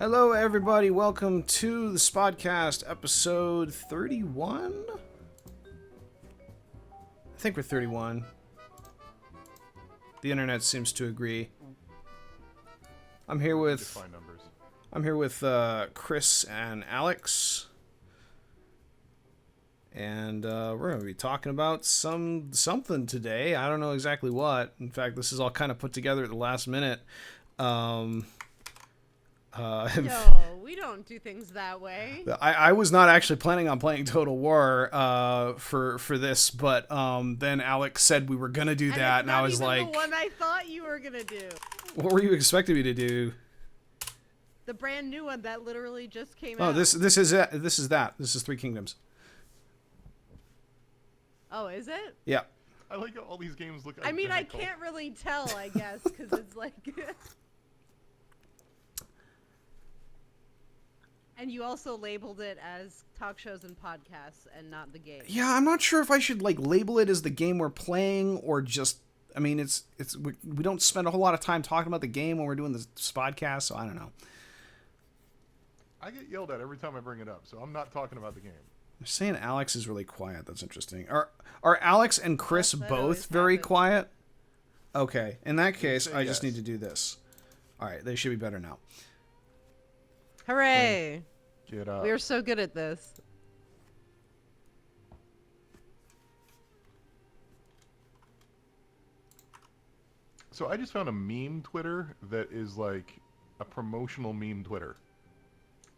Hello, everybody. Welcome to the Spodcast, episode 31? I think we're 31. The internet seems to agree. I'm here with Chris and Alex. And we're going to be talking about something today. I don't know exactly what. In fact, this is all kind of put together at the last minute. No, we don't do things that way. I was not actually planning on playing Total War for this, but then Alex said we were gonna do that, and I was like, the one I thought you were gonna do. What were you expecting me to do? The brand new one that literally just came out. Oh, this is it. This is that. This is Three Kingdoms. Oh, is it? Yeah. I like how all these games look. I mean, I can't really tell, I guess, because it's like. And you also labeled it as talk shows and podcasts and not the game. Yeah, I'm not sure if I should label it as the game we're playing or just. I mean, we don't spend a whole lot of time talking about the game when we're doing the podcast, so I don't know. I get yelled at every time I bring it up, so I'm not talking about the game. They're saying Alex is really quiet. That's interesting. Are Alex and Chris both very quiet? Okay. In that case, I just need to do this. All right. They should be better now. Hooray! Get up. We're so good at this. So I just found a meme Twitter that is like a promotional meme Twitter.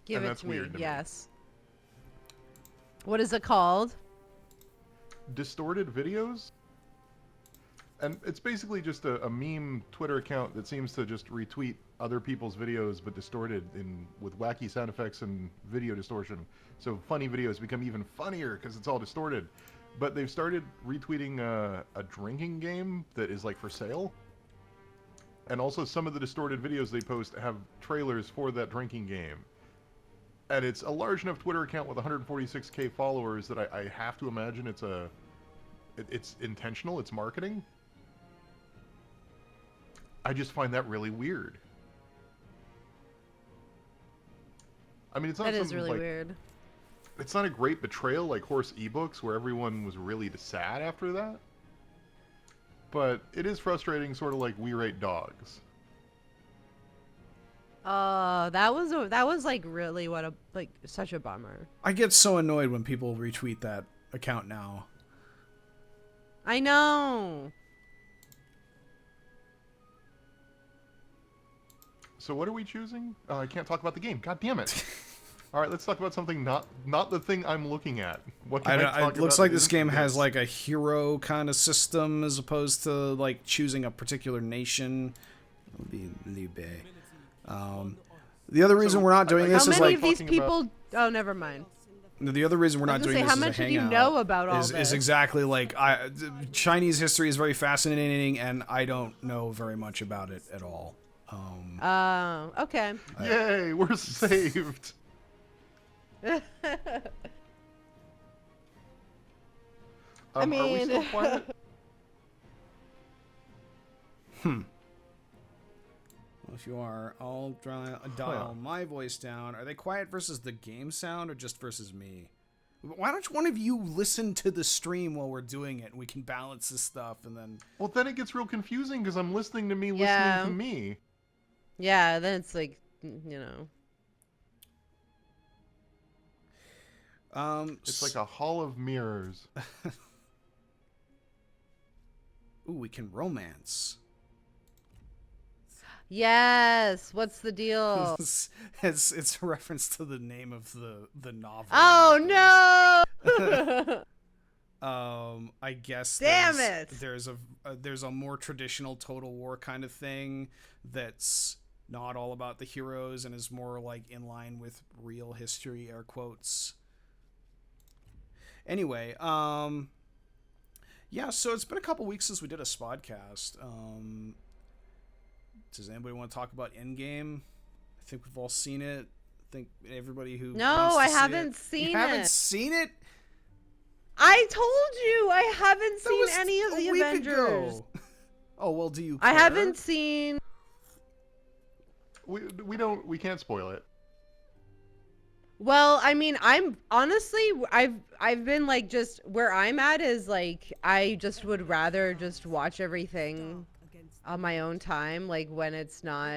Give and it that's to me. weird to Yes. What is it called? Distorted videos? And it's basically just a meme Twitter account that seems to just retweet other people's videos but distorted with wacky sound effects and video distortion. So funny videos become even funnier because it's all distorted. But they've started retweeting a drinking game that is like for sale. And also some of the distorted videos they post have trailers for that drinking game. And it's a large enough Twitter account with 146k followers that I have to imagine it's intentional, it's marketing. I just find that really weird. I mean, it's not That is really weird. It's not a great betrayal like Horse eBooks, where everyone was really sad after that. But it is frustrating, sort of like We Rate Dogs. That was like really such a bummer. I get so annoyed when people retweet that account now. I know. So what are we choosing? I can't talk about the game. God damn it! All right, let's talk about something not the thing I'm looking at. What can I talk about? It looks like this game has like a hero kind of system as opposed to like choosing a particular nation. It'll be Libe. The other reason we're not doing this is like... How many of these people... Oh, never mind. The other reason we're not doing this how much do you know about all this? Is exactly like... Chinese history is very fascinating, and I don't know very much about it at all. Okay. Yay, we're saved. I mean... Are we still quiet? If you are, I'll dial my voice down. Are they quiet versus the game sound or just versus me? Why don't one of you listen to the stream while we're doing it and we can balance this stuff and then... Well, then it gets real confusing because I'm listening to me listening to me. Yeah, then it's like, you know. It's like a hall of mirrors. Ooh, we can romance. Yes. What's the deal? It's a reference to the name of the novel. Oh no! I guess. Damn it! There's a more traditional Total War kind of thing that's not all about the heroes and is more like in line with real history, air quotes. Anyway, yeah. So it's been a couple weeks since we did a Spodcast. Does anybody want to talk about Endgame? I think we've all seen it. I think everybody who I haven't seen it. You haven't seen it? I told you I haven't seen any of the Avengers. Ago. Oh well, do you care? I haven't seen. We can't spoil it. Well, I mean, I'm honestly, I've been like, just where I'm at is like, I just would rather just watch everything on my own time, like when it's not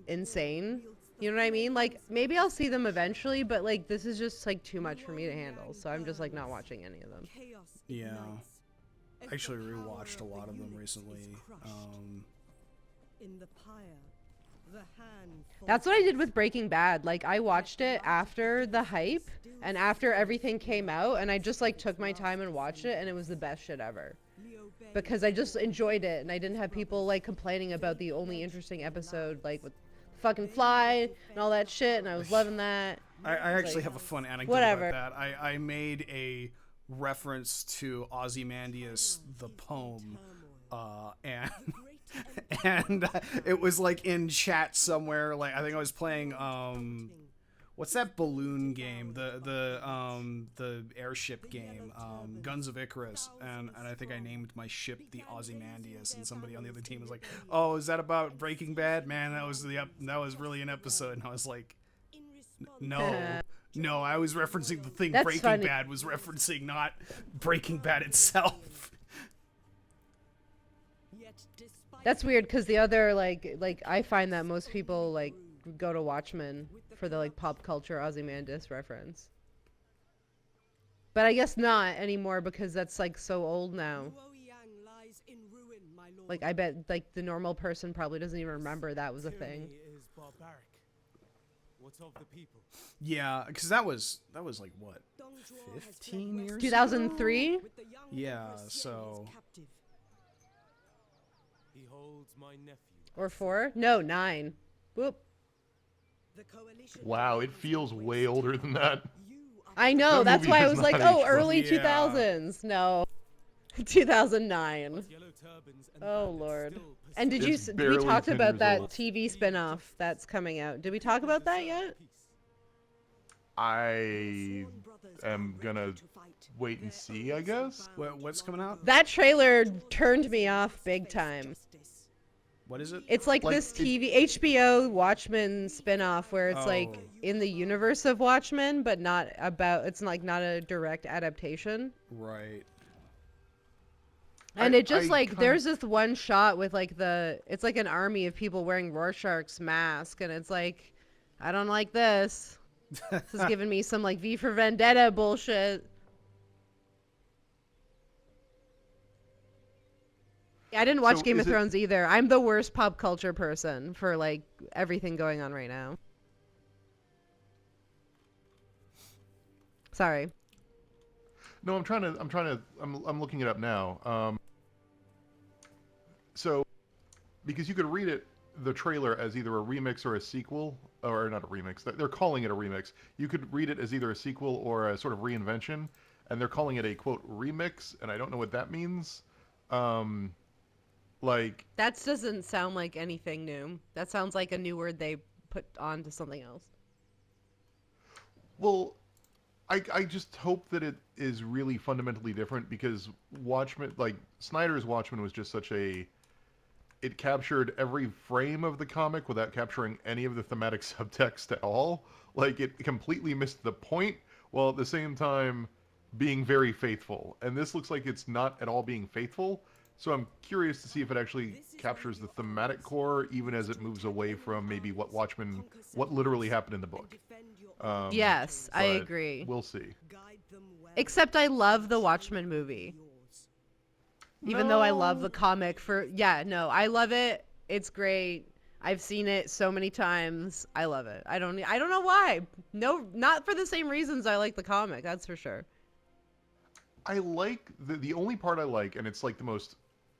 insane. You know what I mean? Like, maybe I'll see them eventually, but like, this is just like too much for me to handle. So I'm just like not watching any of them. Yeah. I actually rewatched a lot of them recently. That's what I did with Breaking Bad. Like, I watched it after the hype and after everything came out, and I just like took my time and watched it, and it was the best shit ever. Because I just enjoyed it, and I didn't have people like complaining about the only interesting episode, like with fucking fly and all that shit, and I was loving that. I actually have a fun anecdote about that. I made a reference to Ozymandias the poem, and and it was like in chat somewhere. Like I think I was playing what's that balloon game? The airship game, Guns of Icarus, and I think I named my ship the Ozymandias, and somebody on the other team was like, "Oh, is that about Breaking Bad? Man, that was really an episode." And I was like, "No." No, I was referencing the thing Breaking Bad was referencing, not Breaking Bad itself. That's weird because the other like I find that most people like go to Watchmen for the like pop culture Ozymandias reference. But I guess not anymore because that's like so old now. Like I bet like the normal person probably doesn't even remember that was a thing. Yeah, because that was like what, 15 years 2003? Yeah, so or 4? No, 9. Whoop. Wow, it feels way older than that. I know, that's why I was like, oh, early Yeah. 2000s. No. 2009. Oh, Lord. And did we talked about that TV spinoff that's coming out. Did we talk about that yet? I am gonna wait and see, I guess. what's coming out? That trailer turned me off big time. What is it? It's like this HBO Watchmen spinoff where it's like in the universe of Watchmen, but not about, it's like not a direct adaptation. Right. And it just like, there's this one shot with like it's like an army of people wearing Rorschach's mask, and it's like, I don't like this. This is giving me some like V for Vendetta bullshit. I didn't watch Game of Thrones either. I'm the worst pop culture person for like everything going on right now. Sorry. No, I'm looking it up now. So, because you could read the trailer as either a remix or a sequel, or not a remix. They're calling it a remix. You could read it as either a sequel or a sort of reinvention, and they're calling it a quote remix, and I don't know what that means. Like that doesn't sound like anything new. That sounds like a new word they put onto something else. Well, I just hope that it is really fundamentally different, because Watchmen, like Snyder's Watchmen, was just such a... It captured every frame of the comic without capturing any of the thematic subtext at all. Like, it completely missed the point, while at the same time being very faithful. And this looks like it's not at all being faithful. So I'm curious to see if it actually captures the thematic core, even as it moves away from maybe what literally happened in the book. Yes, I agree. We'll see. Except I love the Watchmen movie. Even though I love the comic I love it. It's great. I've seen it so many times. I love it. I don't know why. No, not for the same reasons I like the comic, that's for sure. I like the only part I like, and it's like the most,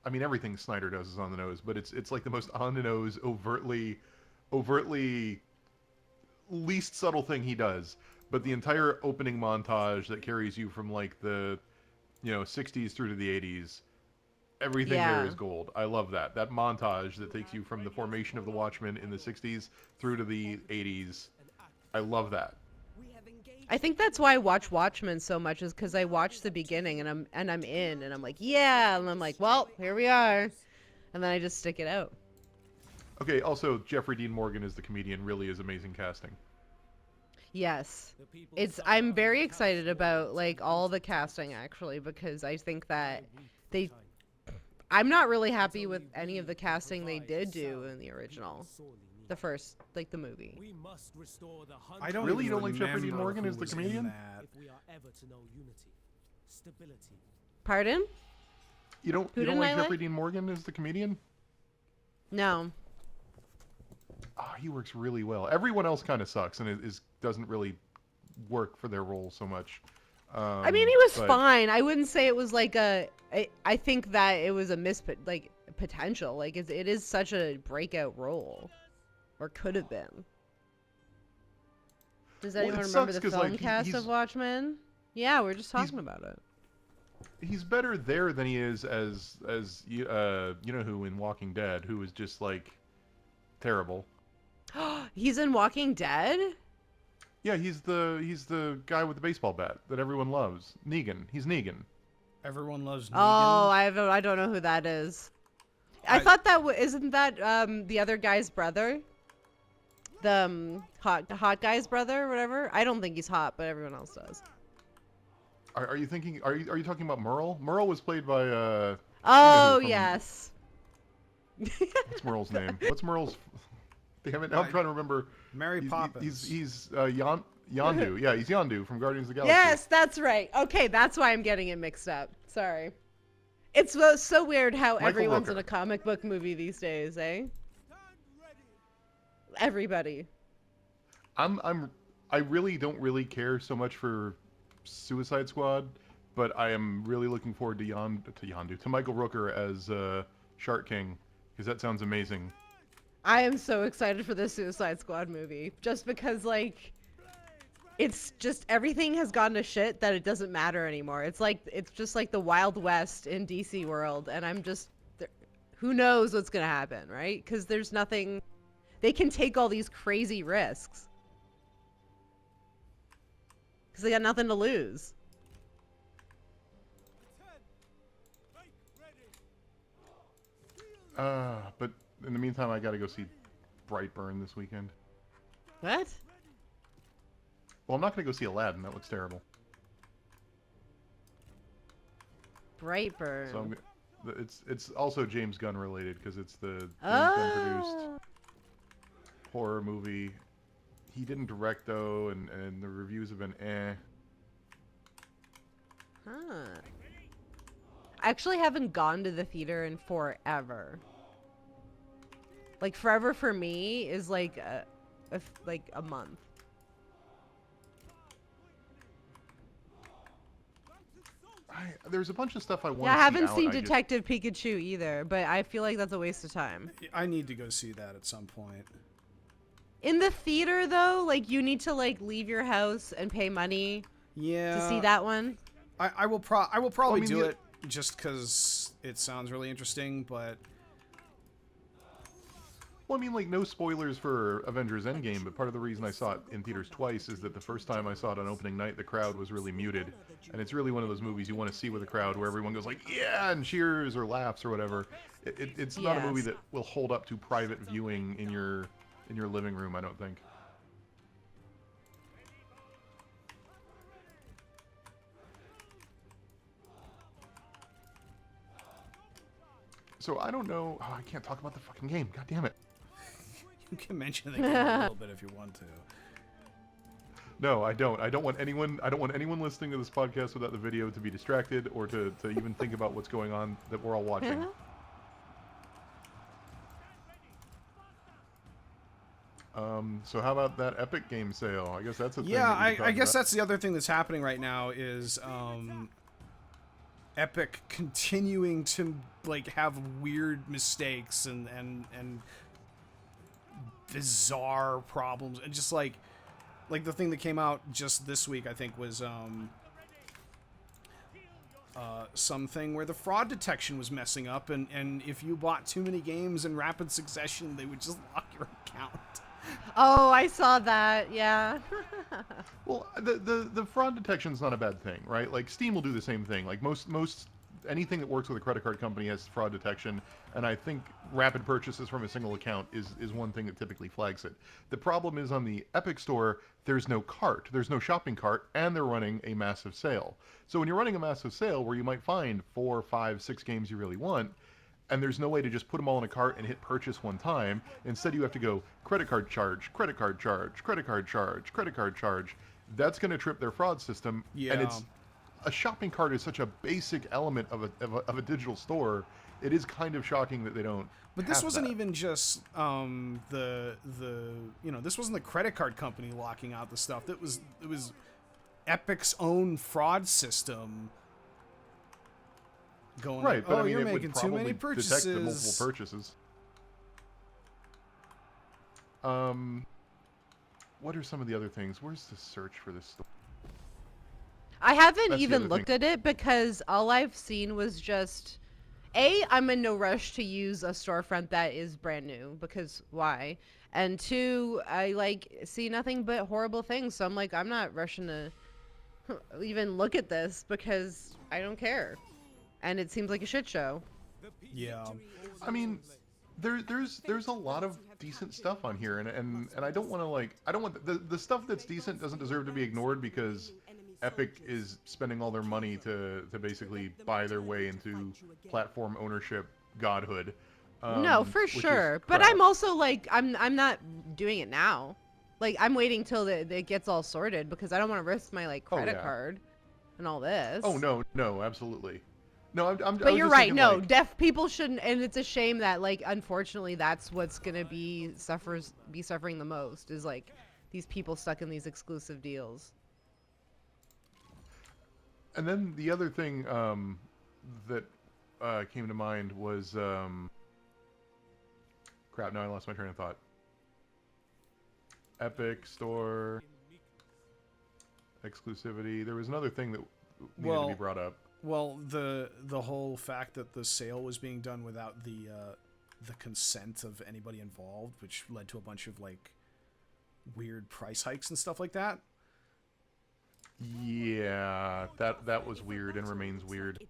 I mean, everything Snyder does is on the nose, but it's like the most on the nose, overtly least subtle thing he does. But the entire opening montage that carries you from like the 60s through to the 80s, everything there is gold. I love that montage that takes you from the formation of the Watchmen in the 60s through to the 80s. I love that. I think that's why I watch Watchmen so much, is because I watch the beginning and I'm in and I'm like, yeah, and I'm like, well, here we are, and then I just stick it out. Okay, also Jeffrey Dean Morgan as the comedian really is amazing casting. Yes. I'm very excited about like all the casting actually, because I think that I'm not really happy with any of the casting they did do in the original. The first, like the movie. I don't Really? even You don't like Jeffrey Dean remember Morgan who as the was in comedian? that. Pardon? You don't didn't like I Jeffrey like? Dean Morgan as the comedian? No. Oh, he works really well. Everyone else kind of sucks and doesn't really work for their role so much. I mean, he was but fine. I wouldn't say it was like I think that it was a potential. Like it is such a breakout role, or could have been. Does Well, it anyone remember sucks the 'cause, film like, cast he's- of Watchmen? Yeah, we are just talking about it. He's better there than he is as you know who in Walking Dead, who is just like terrible. He's in Walking Dead? Yeah, he's the guy with the baseball bat that everyone loves. Negan. He's Negan. Everyone loves Negan. Oh, I don't know who that is. I thought that isn't that the other guy's brother? The hot guy's brother or whatever? I don't think he's hot, but everyone else does. Are you thinking? Are you talking about Merle? Merle was played by Oh, from- yes. What's Merle's name? What's Merle's? Damn it! Now I'm trying to remember. Mary Poppins. He's Yondu. Yeah, he's Yondu from Guardians of the Galaxy. Yes, that's right. Okay, that's why I'm getting it mixed up. Sorry. It's so weird how Michael everyone's Rooker. in a comic book movie these days, eh? Everybody. I really don't really care so much for Suicide Squad, but I am really looking forward to Michael Rooker as Shark King, because that sounds amazing. I am so excited for the Suicide Squad movie, just because like it's just everything has gone to shit that it doesn't matter anymore. It's just like the Wild West in DC world, and I'm just who knows what's gonna happen, right? Because there's nothing. They can take all these crazy risks because they got nothing to lose. But in the meantime, I gotta go see Brightburn this weekend. What? Well, I'm not gonna go see Aladdin. That looks terrible. Brightburn. So it's also James Gunn related because it's the James Gunn produced horror movie. He didn't direct though, and the reviews have been eh. Huh. I actually haven't gone to the theater in forever. Like forever for me is like a month. There's a bunch of stuff I want to see. Yeah, I haven't out, seen I just- Detective Pikachu either, but I feel like that's a waste of time. I need to go see that at some point. In the theater though, like you need to like leave your house and pay money Yeah. to see that one. I will probably mean, do the- it just because it sounds really interesting, but Well, I mean, like, no spoilers for Avengers Endgame, but part of the reason I saw it in theaters twice is that the first time I saw it on opening night, the crowd was really muted. And it's really one of those movies you want to see with a crowd where everyone goes like, yeah, and cheers or laughs or whatever. It's not a movie Yes. that will hold up to private viewing in your living room, I don't think. So I don't know. Oh, I can't talk about the fucking game. God damn it. you can mention the game a little bit if you want to. No, I don't. I don't want anyone listening to this podcast without the video to be distracted or to even think about what's going on that we're all watching. So how about that Epic game sale? I guess that's a thing. Yeah, that we could I talk guess about. that's the other thing that's happening right now is Epic continuing to like have weird mistakes and bizarre problems, and just like the thing that came out just this week, I think, was something where the fraud detection was messing up, and if you bought too many games in rapid succession, they would just lock your account. Oh, I saw that. Yeah. Well, the fraud detection's not a bad thing, right? Like Steam will do the same thing. Like most anything that works with a credit card company has fraud detection, and I think rapid purchases from a single account is one thing that typically flags it. The problem is on the Epic Store, there's no cart, there's no shopping cart, and they're running a massive sale. So when you're running a massive sale where you might find 4, 5, 6 games you really want, and there's no way to just put them all in a cart and hit purchase one time. Instead, you have to go credit card charge, credit card charge, credit card charge, credit card charge. That's going to trip their fraud system. Yeah. And it's a shopping cart is such a basic element of a digital store. It is kind of shocking that they don't. But this have wasn't that. even just the this wasn't the credit card company locking out the stuff. It was Epic's own fraud system going. Right, but I mean, you're it making would too probably many purchases. detect the multiple purchases. What are some of the other things? Where's the search for this store? I haven't That's the even other looked thing. at it because all I've seen was just, I'm in no rush to use a storefront that is brand new because why? And 2, I see nothing but horrible things. So I'm like, I'm not rushing to even look at this because I don't care. And it seems like a shit show. Yeah. I mean, there's a lot of decent stuff on here, and I don't want to I don't want the stuff that's decent doesn't deserve to be ignored because Epic is spending all their money to basically buy their way into platform ownership godhood. No, for which is sure. But crap. I'm also I'm not doing it now. I'm waiting till it gets all sorted because I don't want to risk my credit yeah. card and all this. Oh no, absolutely. No, I'm. But you're right. No, deaf people shouldn't, and it's a shame that unfortunately that's what's gonna be suffering the most is these people stuck in these exclusive deals. And then the other thing that came to mind was crap. Now I lost my train of thought. Epic Store exclusivity. There was another thing that needed to be brought up. Well, the whole fact that the sale was being done without the consent of anybody involved, which led to a bunch of weird price hikes and stuff like that. Yeah, that was weird and remains weird.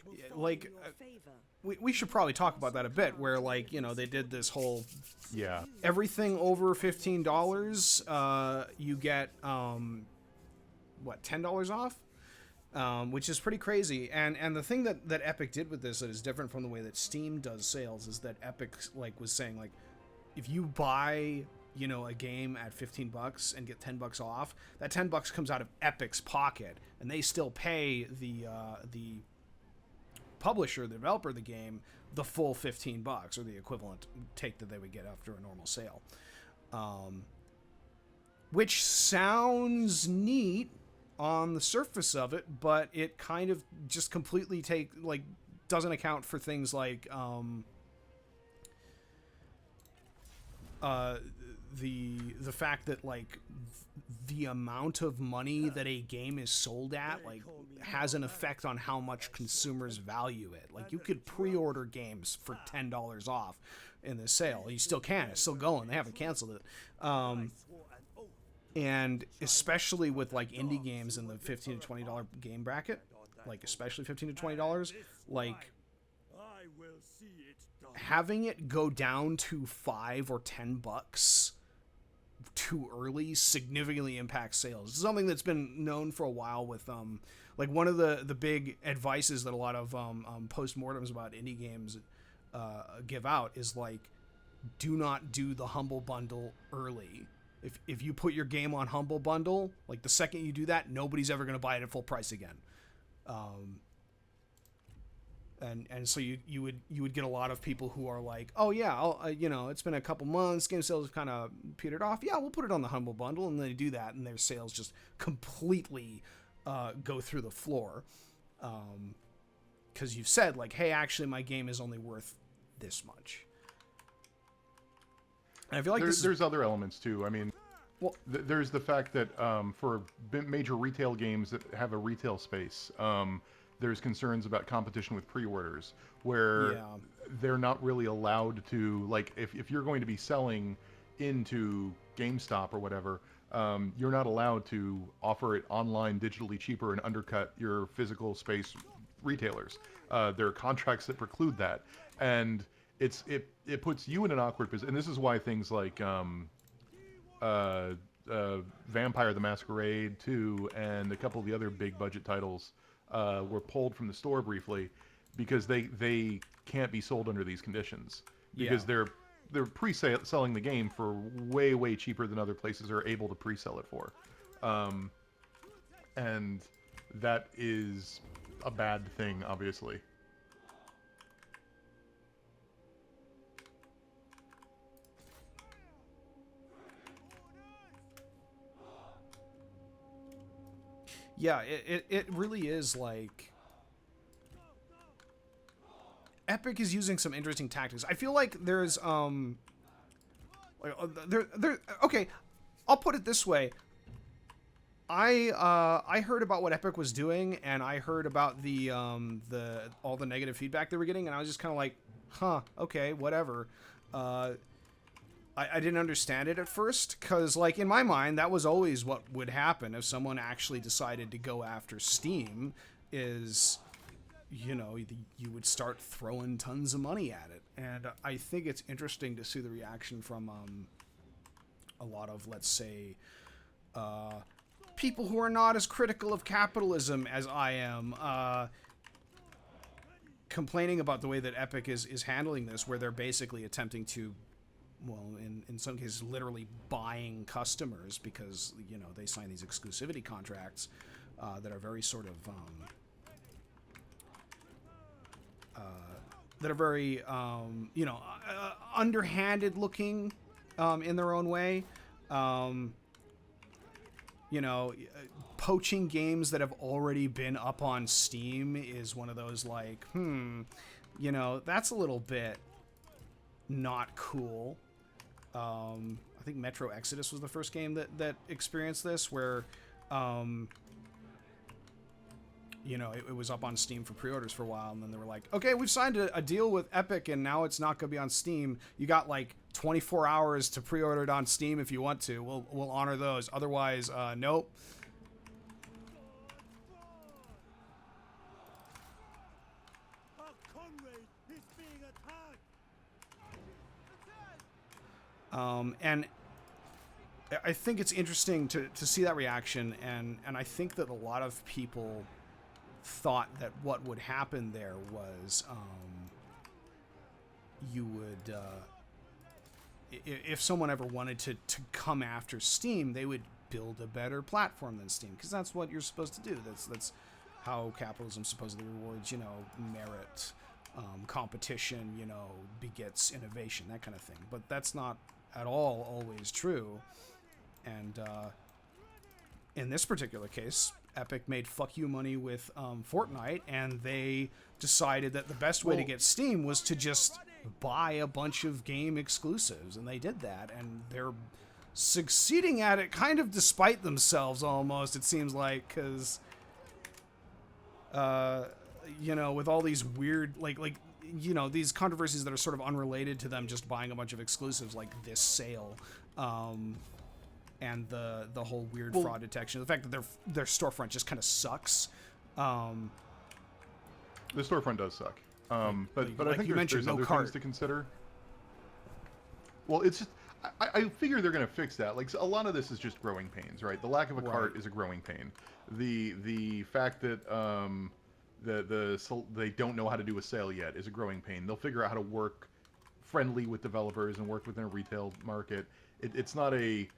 We should probably talk about that a bit. Where they did this whole everything over $15, you get $10 off. Which is pretty crazy, and the thing that Epic did with this that is different from the way that Steam does sales is that Epic was saying if you buy a game at $15 and get $10 off, that $10 comes out of Epic's pocket, and they still pay the publisher, the developer of the game, the full $15 or the equivalent take that they would get after a normal sale, which sounds neat on the surface of it, but it kind of just completely doesn't account for things like the fact that the amount of money that a game is sold at has an effect on how much consumers value it. You could pre-order games for $10 off in the sale. You still can. It's still going. They haven't canceled it. And especially with indie games in the $15 to $20 game bracket, especially $15 to $20, having it go down to $5 or $10 too early significantly impacts sales. It's something that's been known for a while with one of the big advices that a lot of postmortems about indie games give out is do not do the Humble Bundle early. If you put your game on Humble Bundle, the second you do that, nobody's ever going to buy it at full price again. And so you would get a lot of people who are oh yeah, it's been a couple months, game sales have kind of petered off. Yeah, we'll put it on the Humble Bundle, and they do that, and their sales just completely go through the floor. Because you've said hey, actually my game is only worth this much. And I feel there's other elements too. I mean, there's the fact that for major retail games that have a retail space, there's concerns about competition with pre-orders, where they're not really allowed to if you're going to be selling into GameStop or whatever, you're not allowed to offer it online digitally cheaper and undercut your physical space retailers. There are contracts that preclude that, and it puts you in an awkward position. And this is why things like Vampire the Masquerade 2 and a couple of the other big budget titles were pulled from the store briefly, because they can't be sold under these conditions, because they're pre-selling the game for way cheaper than other places are able to pre-sell it for, and that is a bad thing, obviously. Yeah, it really is like Epic is using some interesting tactics. I feel like there's okay, I'll put it this way. I heard about what Epic was doing, and I heard about the all the negative feedback they were getting, and I was just kind of like, huh, okay, whatever. I didn't understand it at first, because, like, in my mind, that was always what would happen if someone actually decided to go after Steam, is, you know, you would start throwing tons of money at it. And I think it's interesting to see the reaction from a lot of, let's say, people who are not as critical of capitalism as I am, complaining about the way that Epic is handling this, where they're basically attempting to, well, in some cases, literally buying customers, because, you know, they sign these exclusivity contracts that are very sort of you know, underhanded looking in their own way. You know, poaching games that have already been up on Steam is one of those, like, you know, that's a little bit not cool. I think Metro Exodus was the first game that experienced this, where, you know, it was up on Steam for pre-orders for a while, and then they were like, okay, we've signed a deal with Epic, and now it's not going to be on Steam. You got, like, 24 hours to pre-order it on Steam if you want to. We'll honor those. Otherwise, nope. And I think it's interesting to see that reaction, and I think that a lot of people thought that what would happen there was you would, if someone ever wanted to come after Steam, they would build a better platform than Steam, because that's what you're supposed to do. That's how capitalism supposedly rewards, you know, merit, competition, you know, begets innovation, that kind of thing. But that's not at all always true. And in this particular case, Epic made fuck you money with Fortnite, and they decided that the best way to get Steam was to just buy a bunch of game exclusives, and they did that, and they're succeeding at it kind of despite themselves, almost, it seems like, because you know, with all these weird, like you know, these controversies that are sort of unrelated to them just buying a bunch of exclusives, like this sale, and the whole weird fraud detection, the fact that their storefront just kind of sucks. The storefront does suck, but like I think there's other things to consider. Well, it's just, I figure they're going to fix that. Like, a lot of this is just growing pains, right? The lack of a cart is a growing pain. The fact that they don't know how to do a sale yet is a growing pain. They'll figure out how to work friendly with developers and work within a retail market. It's not a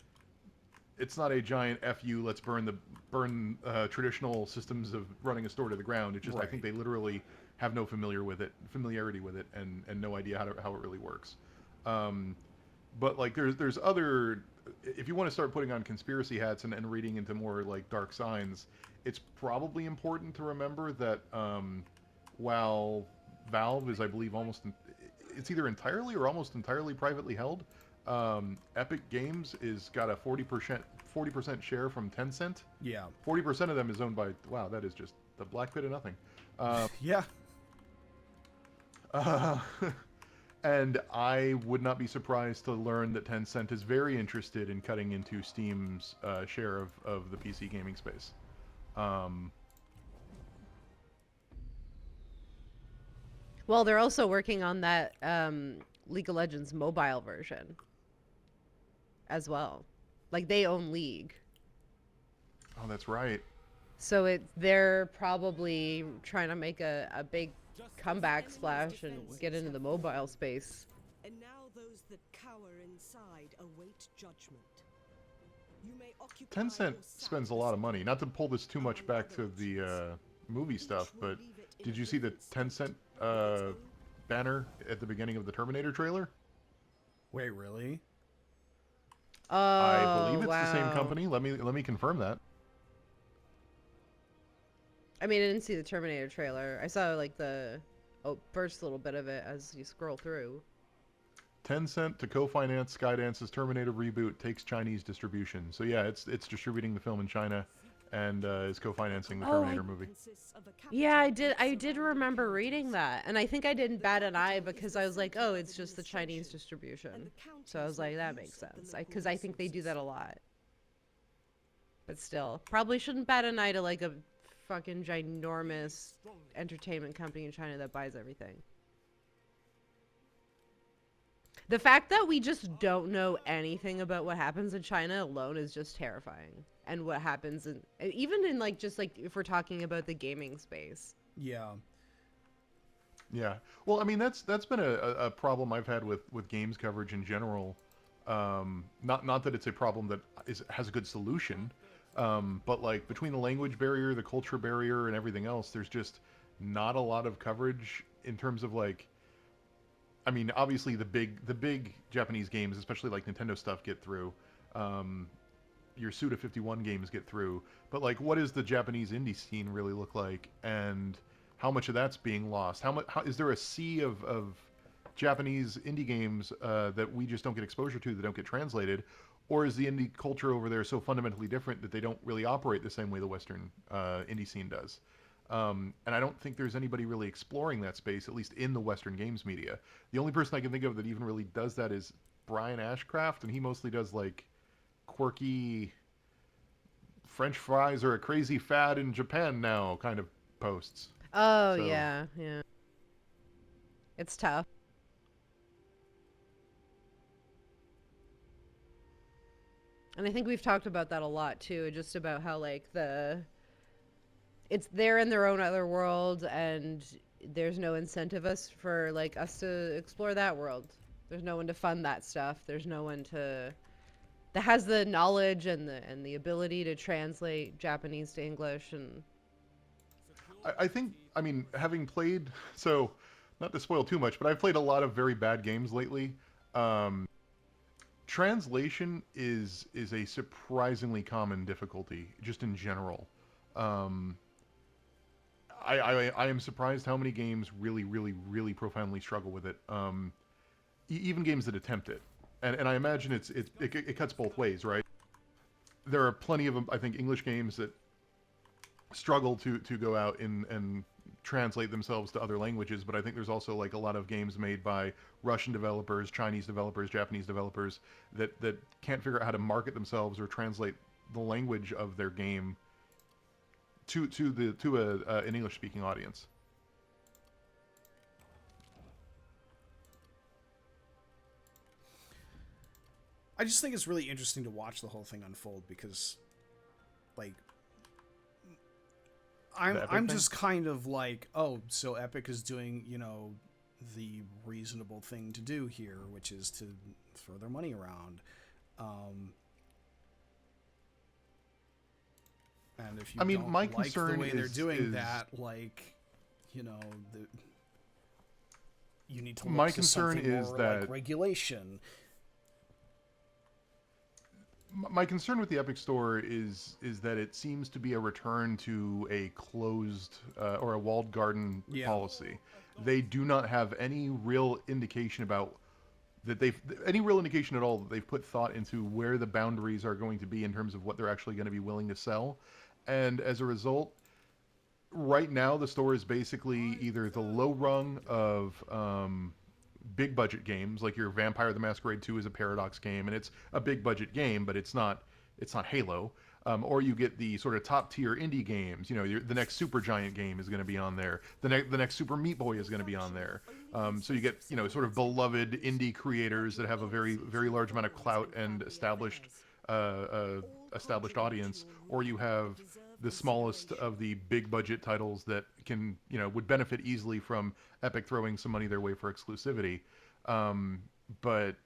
giant FU, let's burn traditional systems of running a store to the ground. It's just, I think they literally have no familiarity with it, and no idea how it really works. But, like, there's other, if you want to start putting on conspiracy hats and reading into more, like, dark signs, it's probably important to remember that while Valve is, I believe, it's either entirely or almost entirely privately held, Epic Games is got a 40% share from Tencent. Yeah. 40% of them is owned by, wow, that is just the black pit of nothing. Yeah. And I would not be surprised to learn that Tencent is very interested in cutting into Steam's share of the PC gaming space. Well, they're also working on that League of Legends mobile version as well. Like they own League. Oh, that's right. So they're probably trying to make a big comeback splash and get into the mobile space. And now those that cower inside await judgment. You may occupy Tencent or sack spends a lot of money. Not to pull this too much back to the movie stuff, but did you see the Tencent banner at the beginning of the Terminator trailer? Wait, really? Oh, I believe it's the same wow. company. Let me confirm that. I mean, I didn't see the Terminator trailer. I saw like the first little bit of it as you scroll through. Tencent to co-finance Skydance's Terminator reboot takes Chinese distribution. So yeah, it's distributing the film in China, and is co-financing the Terminator movie. Yeah, I did remember reading that, and I think I didn't bat an eye because I was like, oh, it's just the Chinese distribution. So I was like, that makes sense, because I think they do that a lot. But still, probably shouldn't bat an eye to like a fucking ginormous entertainment company in China that buys everything. The fact that we just don't know anything about what happens in China alone is just terrifying. And what happens in, even in like, just like if we're talking about the gaming space. Yeah. Yeah. Well, I mean, that's been a problem I've had with games coverage in general. Not that it's a problem that has a good solution, but like between the language barrier, the culture barrier, and everything else, there's just not a lot of coverage in terms of like, I mean, obviously the big Japanese games, especially like Nintendo stuff, get through. Your Suda 51 games get through, but like, what does the Japanese indie scene really look like, and how much of that's being lost? How is there a sea of Japanese indie games that we just don't get exposure to, that don't get translated, or is the indie culture over there so fundamentally different that they don't really operate the same way the Western indie scene does? And I don't think there's anybody really exploring that space, at least in the Western games media. The only person I can think of that even really does that is Brian Ashcraft, and he mostly does like quirky French fries are a crazy fad in Japan now kind of posts. Oh, So- yeah. It's tough. And I think we've talked about that a lot too, just about how like they're in their own other world, and there's no incentive for us to explore that world. There's no one to fund that stuff. There's no one that has the knowledge and the ability to translate Japanese to English. And I think, I mean, having played, so not to spoil too much, but I've played a lot of very bad games lately. Translation is a surprisingly common difficulty, just in general. I am surprised how many games really, really, really profoundly struggle with it. Even games that attempt it, and I imagine it cuts both ways, right? There are plenty of, I think, English games that struggle to go out and translate themselves to other languages, but I think there's also like a lot of games made by Russian developers, Chinese developers, Japanese developers that can't figure out how to market themselves or translate the language of their game to an English speaking audience. I just think it's really interesting to watch the whole thing unfold, because like I'm just kind of like, oh, so Epic is doing, the reasonable thing to do here, which is to throw their money around. And if you don't my like concern the way they're doing is that, like, you need to look My to concern something is more that- like regulation. My concern with the Epic Store is that it seems to be a return to a closed or a walled garden policy. They do not have any real indication about that any real indication at all that they've put thought into where the boundaries are going to be in terms of what they're actually going to be willing to sell. And as a result, right now the store is basically either the low rung of big budget games, like your Vampire the Masquerade 2 is a Paradox game, and it's a big budget game, but it's not Halo. Or you get the sort of top tier indie games. You know, the next Supergiant game is going to be on there. The next Super Meat Boy is going to be on there. So you get, you know, sort of beloved indie creators that have a very, very large amount of clout and established audience. Or you have the smallest of the big budget titles that can, you know, would benefit easily from Epic throwing some money their way for exclusivity. But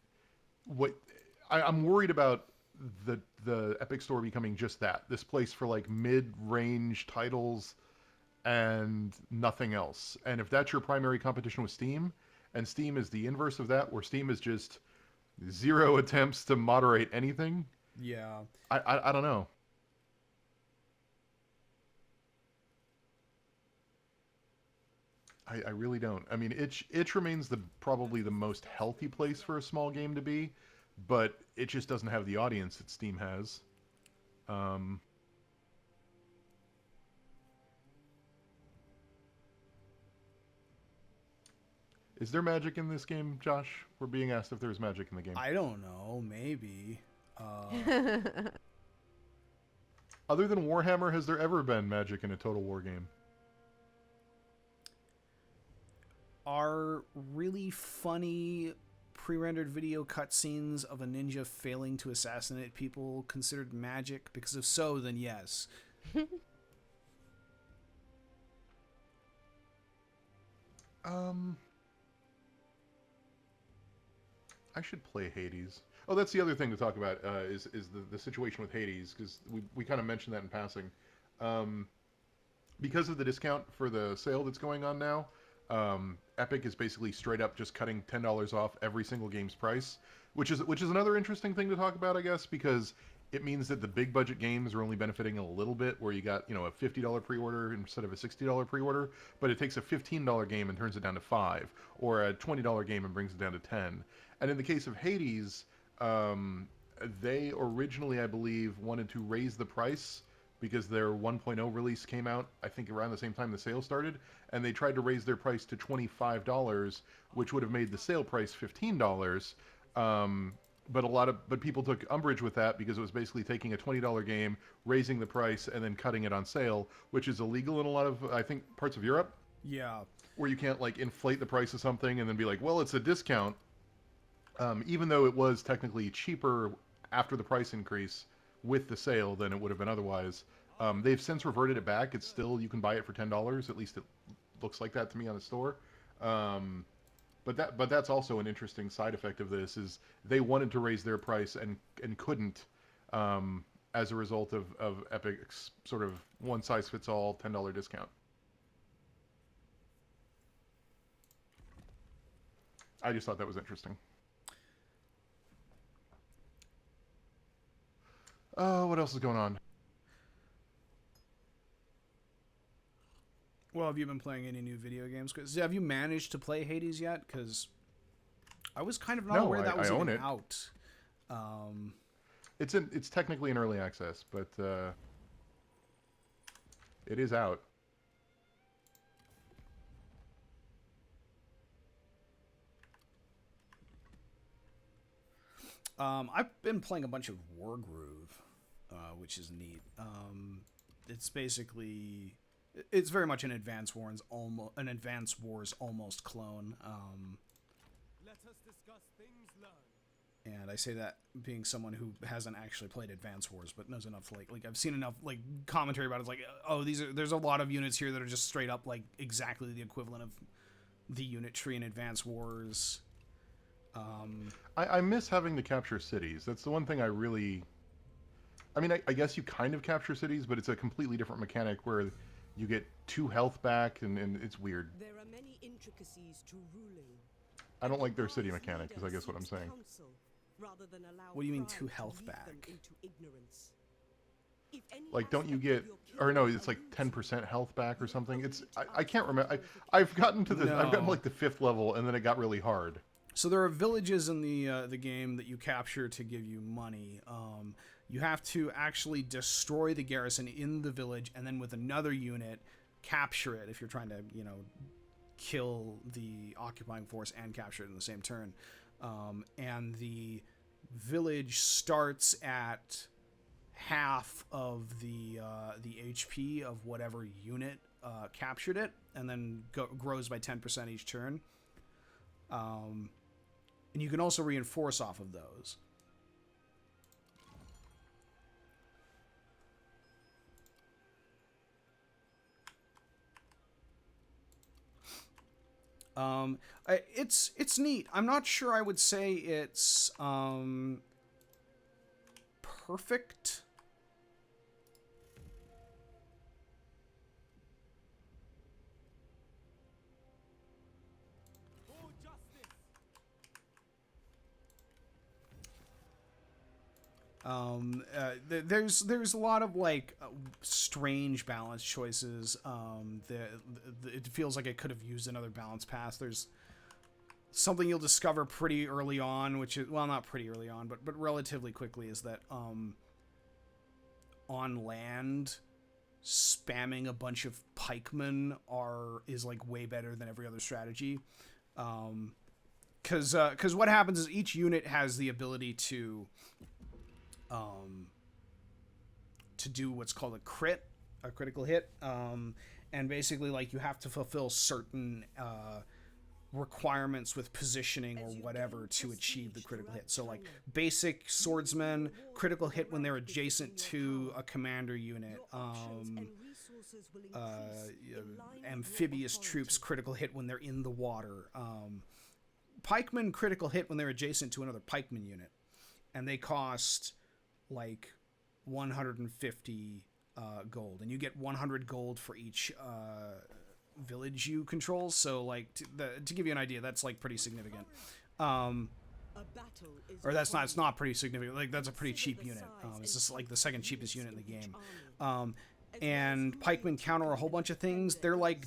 what I'm worried about the Epic Store becoming just that, this place for like mid-range titles and nothing else. And if that's your primary competition with Steam, and Steam is the inverse of that, where Steam is just zero attempts to moderate anything. Yeah. I don't know. I really don't. I mean, itch remains probably the most healthy place for a small game to be, but it just doesn't have the audience that Steam has. Is there magic in this game, Josh? We're being asked if there's magic in the game. I don't know. Maybe. Other than Warhammer, has there ever been magic in a Total War game? Are really funny pre-rendered video cutscenes of a ninja failing to assassinate people considered magic? Because if so, then yes. I should play Hades. Oh, that's the other thing to talk about, is the situation with Hades, because we kind of mentioned that in passing. Because of the discount for the sale that's going on now, Epic is basically straight up just cutting $10 off every single game's price, which is another interesting thing to talk about, I guess, because it means that the big budget games are only benefiting a little bit, where you got, you know, a $50 pre-order instead of a $60 pre-order, but it takes a $15 game and turns it down to $5, or a $20 game and brings it down to $10. And in the case of Hades, they originally, I believe, wanted to raise the price because their 1.0 release came out, I think, around the same time the sale started, and they tried to raise their price to $25, which would have made the sale price $15. But people took umbrage with that because it was basically taking a $20 game, raising the price, and then cutting it on sale, which is illegal in a lot of, I think, parts of Europe. Yeah. Where you can't, like, inflate the price of something and then be like, well, it's a discount. Even though it was technically cheaper after the price increase with the sale than it would have been otherwise. They've since reverted it back. It's still, you can buy it for $10. At least it looks like that to me on the store. But that's also an interesting side effect of this, is they wanted to raise their price and couldn't, as a result of Epic's sort of one-size-fits-all $10 discount. I just thought that was interesting. What else is going on? Well, have you been playing any new video games? 'Cause have you managed to play Hades yet? Because I was kind of not aware that was even out. It's technically in early access, but it is out. I've been playing a bunch of Wargroove, which is neat. It's basically, it's very much an Advance Wars almost clone. Let us discuss things learned. And I say that being someone who hasn't actually played Advance Wars, but knows enough. Like I've seen enough like commentary about it. It's like, oh, there's a lot of units here that are just straight up like exactly the equivalent of the unit tree in Advance Wars. I miss having to capture cities. That's the one thing I really... I mean, I guess you kind of capture cities, but it's a completely different mechanic where you get 2 health back, and it's weird. There are many intricacies to ruling. I don't like their city mechanic, is I guess what I'm saying. What do you mean 2 health back? Like, don't you get... Or no, it's like 10% health back or something. It's... I can't remember. I've gotten to the... No. I've gotten like the 5th level, and then it got really hard. So there are villages in the game that you capture to give you money. You have to actually destroy the garrison in the village, and then with another unit, capture it if you're trying to, you know, kill the occupying force and capture it in the same turn. And the village starts at half of the HP of whatever unit captured it, and then grows by 10% each turn. And you can also reinforce off of those. It's neat. I'm not sure I would say it's perfect. For justice. There's a lot of like strange balance choices. It feels like it could have used another balance pass. There's something you'll discover pretty early on, which is, well, not pretty early on, but relatively quickly, is that on land, spamming a bunch of pikemen is like way better than every other strategy. Because what happens is each unit has the ability to do what's called a critical hit, and basically like you have to fulfill certain requirements with positioning or whatever to achieve the critical hit. So like basic swordsmen, critical hit when they're adjacent to a commander unit. Amphibious troops, critical hit when they're in the water. Pikemen, critical hit when they're adjacent to another pikeman unit, and they cost like 150 gold, and you get 100 gold for each village you control. So like to give you an idea, that's like pretty significant. Or that's not, it's not pretty significant. Like that's a pretty cheap unit. It's just like the second cheapest unit in the game. And pikemen counter a whole bunch of things. They're like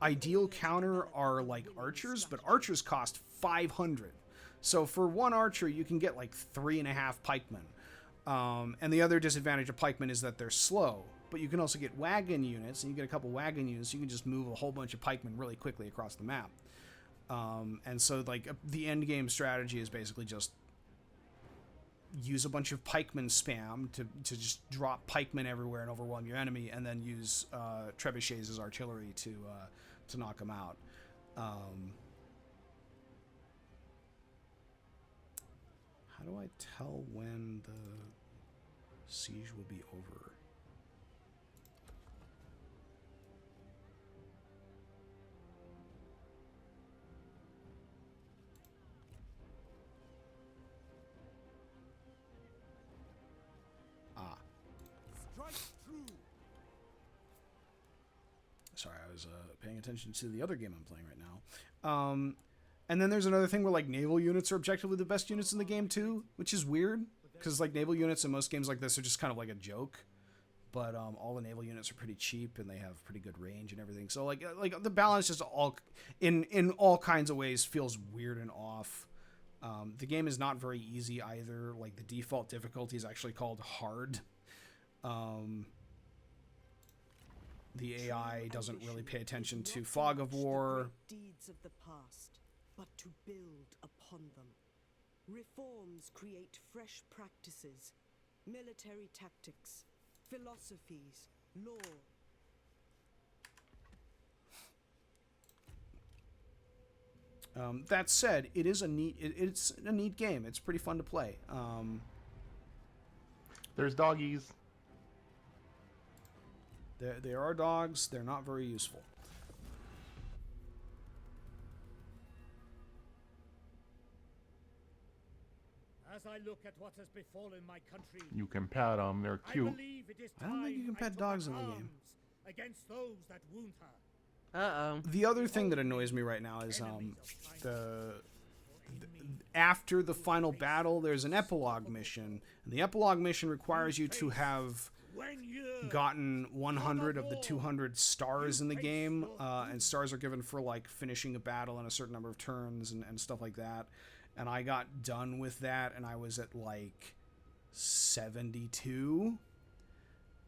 ideal counter are like archers, but archers cost 500. So for one archer, you can get like 3.5 pikemen. And the other disadvantage of pikemen is that they're slow, but you can also get wagon units, and you get a couple wagon units. You can just move a whole bunch of pikemen really quickly across the map. And so like the end game strategy is basically just use a bunch of pikemen spam to just drop pikemen everywhere and overwhelm your enemy, and then use trebuchets as artillery to knock them out. How do I tell when the siege will be over? Strike true. Sorry, I was paying attention to the other game I'm playing right now. And then there's another thing where like naval units are objectively the best units in the game too, which is weird because like naval units in most games like this are just kind of like a joke. But all the naval units are pretty cheap and they have pretty good range and everything. So like the balance just all in all kinds of ways feels weird and off. The game is not very easy either. Like the default difficulty is actually called hard. The AI doesn't really pay attention to fog of war. Deeds of the past, but to build upon them. Reforms create fresh practices, military tactics, philosophies, law. That said, it's a neat game. It's pretty fun to play. There's doggies. There are dogs. They're not very useful. As I look at what has befallen my country, You can pat them. They're I cute. believe it is I don't think you time can pet took dogs up in the game. arms against those that wound her. Uh-oh. The other thing that annoys me right now is after the final battle, there's an epilogue mission, and the epilogue mission requires you to have When you gotten 100 of the 200 stars in the game, and stars are given for like finishing a battle in a certain number of turns and stuff like that. And I got done with that, and I was at like 72.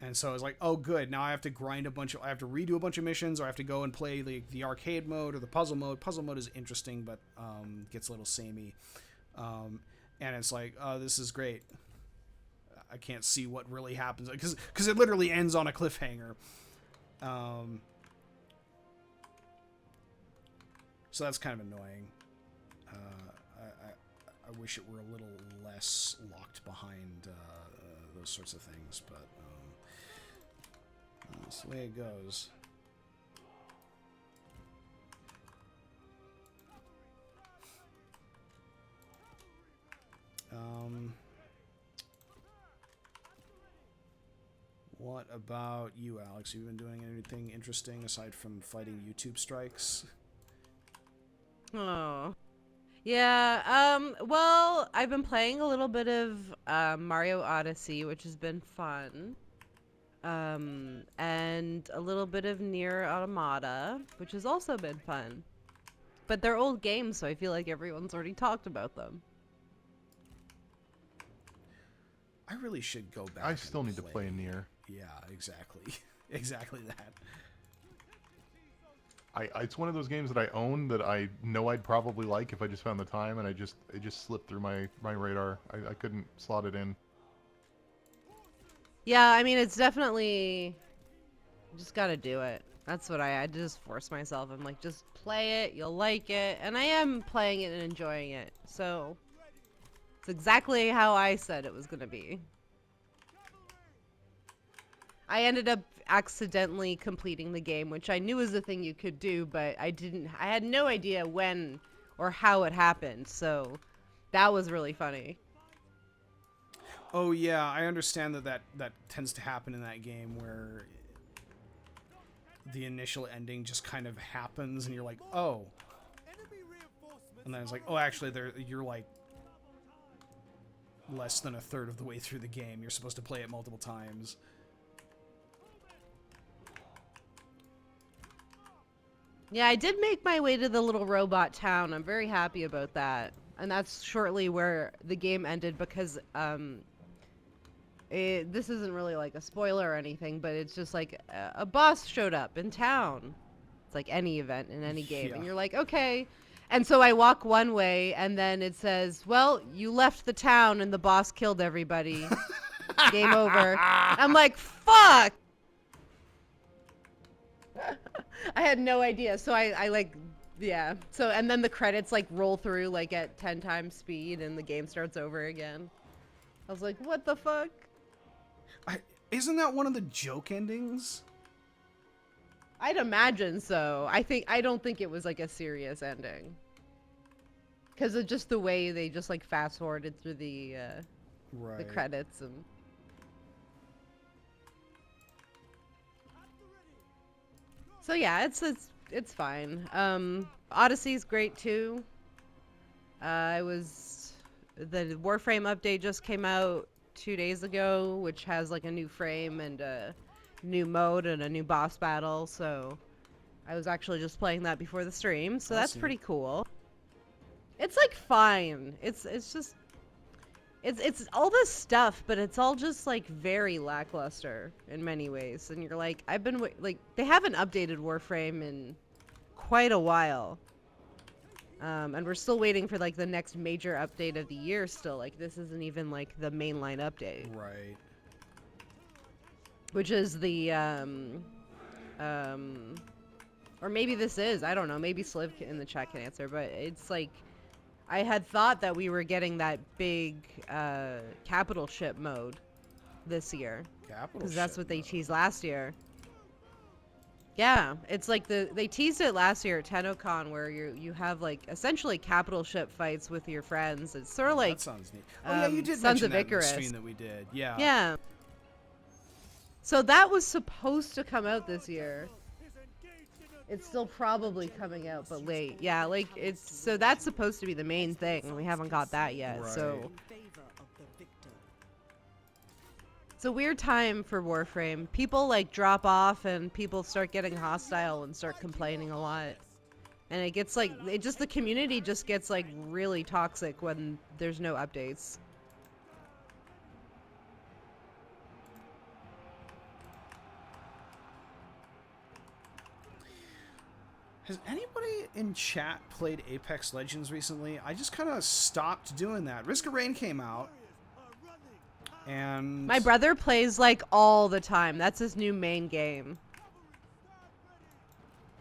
And so I was like, oh, good. Now I have to I have to redo a bunch of missions, or I have to go and play the arcade mode or the puzzle mode. Puzzle mode is interesting, but gets a little samey. And it's like, oh, this is great. I can't see what really happens because it literally ends on a cliffhanger. So that's kind of annoying. I wish it were a little less locked behind those sorts of things, but that's the way it goes. What about you, Alex? Have you been doing anything interesting aside from fighting YouTube strikes? Oh. Yeah, well, I've been playing a little bit of Mario Odyssey, which has been fun. And a little bit of Nier Automata, which has also been fun. But they're old games, so I feel like everyone's already talked about them. I really should go back. I still need to play Nier. Yeah, exactly. Exactly that. It's one of those games that I own that I know I'd probably like if I just found the time, and it just slipped through my radar. I couldn't slot it in. Yeah, I mean, it's definitely... You just gotta do it. That's what I just force myself. I'm like, just play it, you'll like it. And I am playing it and enjoying it. So, it's exactly how I said it was gonna be. I ended up accidentally completing the game, which I knew was a thing you could do, but I had no idea when or how it happened, so that was really funny. Oh yeah, I understand that tends to happen in that game where the initial ending just kind of happens and you're like, oh. And then it's like, oh, actually you're like less than a third of the way through the game. You're supposed to play it multiple times. Yeah, I did make my way to the little robot town. I'm very happy about that. And that's shortly where the game ended because this isn't really like a spoiler or anything, but it's just like a boss showed up in town. It's like any event in any game. Yeah. And you're like, okay. And so I walk one way and then it says, well, you left the town and the boss killed everybody. Game over. I'm like, fuck! I had no idea. So I like, yeah. So, and then the credits like roll through like at 10 times speed and the game starts over again. I was like, what the fuck? Isn't that one of the joke endings? I'd imagine so. I don't think it was like a serious ending. Because of just the way they just like fast forwarded through the credits and... So yeah, it's fine. Odyssey's great too. The Warframe update just came out 2 days ago, which has like a new frame and a new mode and a new boss battle. So I was actually just playing that before the stream, so that's pretty cool. It's like fine. It's all this stuff, but it's all just like very lackluster in many ways. And you're like, they haven't updated Warframe in quite a while. And we're still waiting for like the next major update of the year still. Like this isn't even like the mainline update. Right. Which is the, or maybe this is, I don't know. Maybe Sliv in the chat can answer, but it's like, I had thought that we were getting that big capital ship mode this year. Because that's what they teased last year. Yeah, it's like they teased it last year at TennoCon where you have like essentially capital ship fights with your friends. It's sort of like that sounds neat. Oh yeah, you did Sons mention of that Icarus. in the stream that we did. Yeah. Yeah. So that was supposed to come out this year. It's still probably coming out, but late. Yeah, like so that's supposed to be the main thing, and we haven't got that yet. Right. So it's a weird time for Warframe. People like drop off, and people start getting hostile and start complaining a lot. And it gets like the community just gets like really toxic when there's no updates. Has anybody in chat played Apex Legends recently? I just kind of stopped doing that. Risk of Rain came out. And My brother plays like all the time. That's his new main game.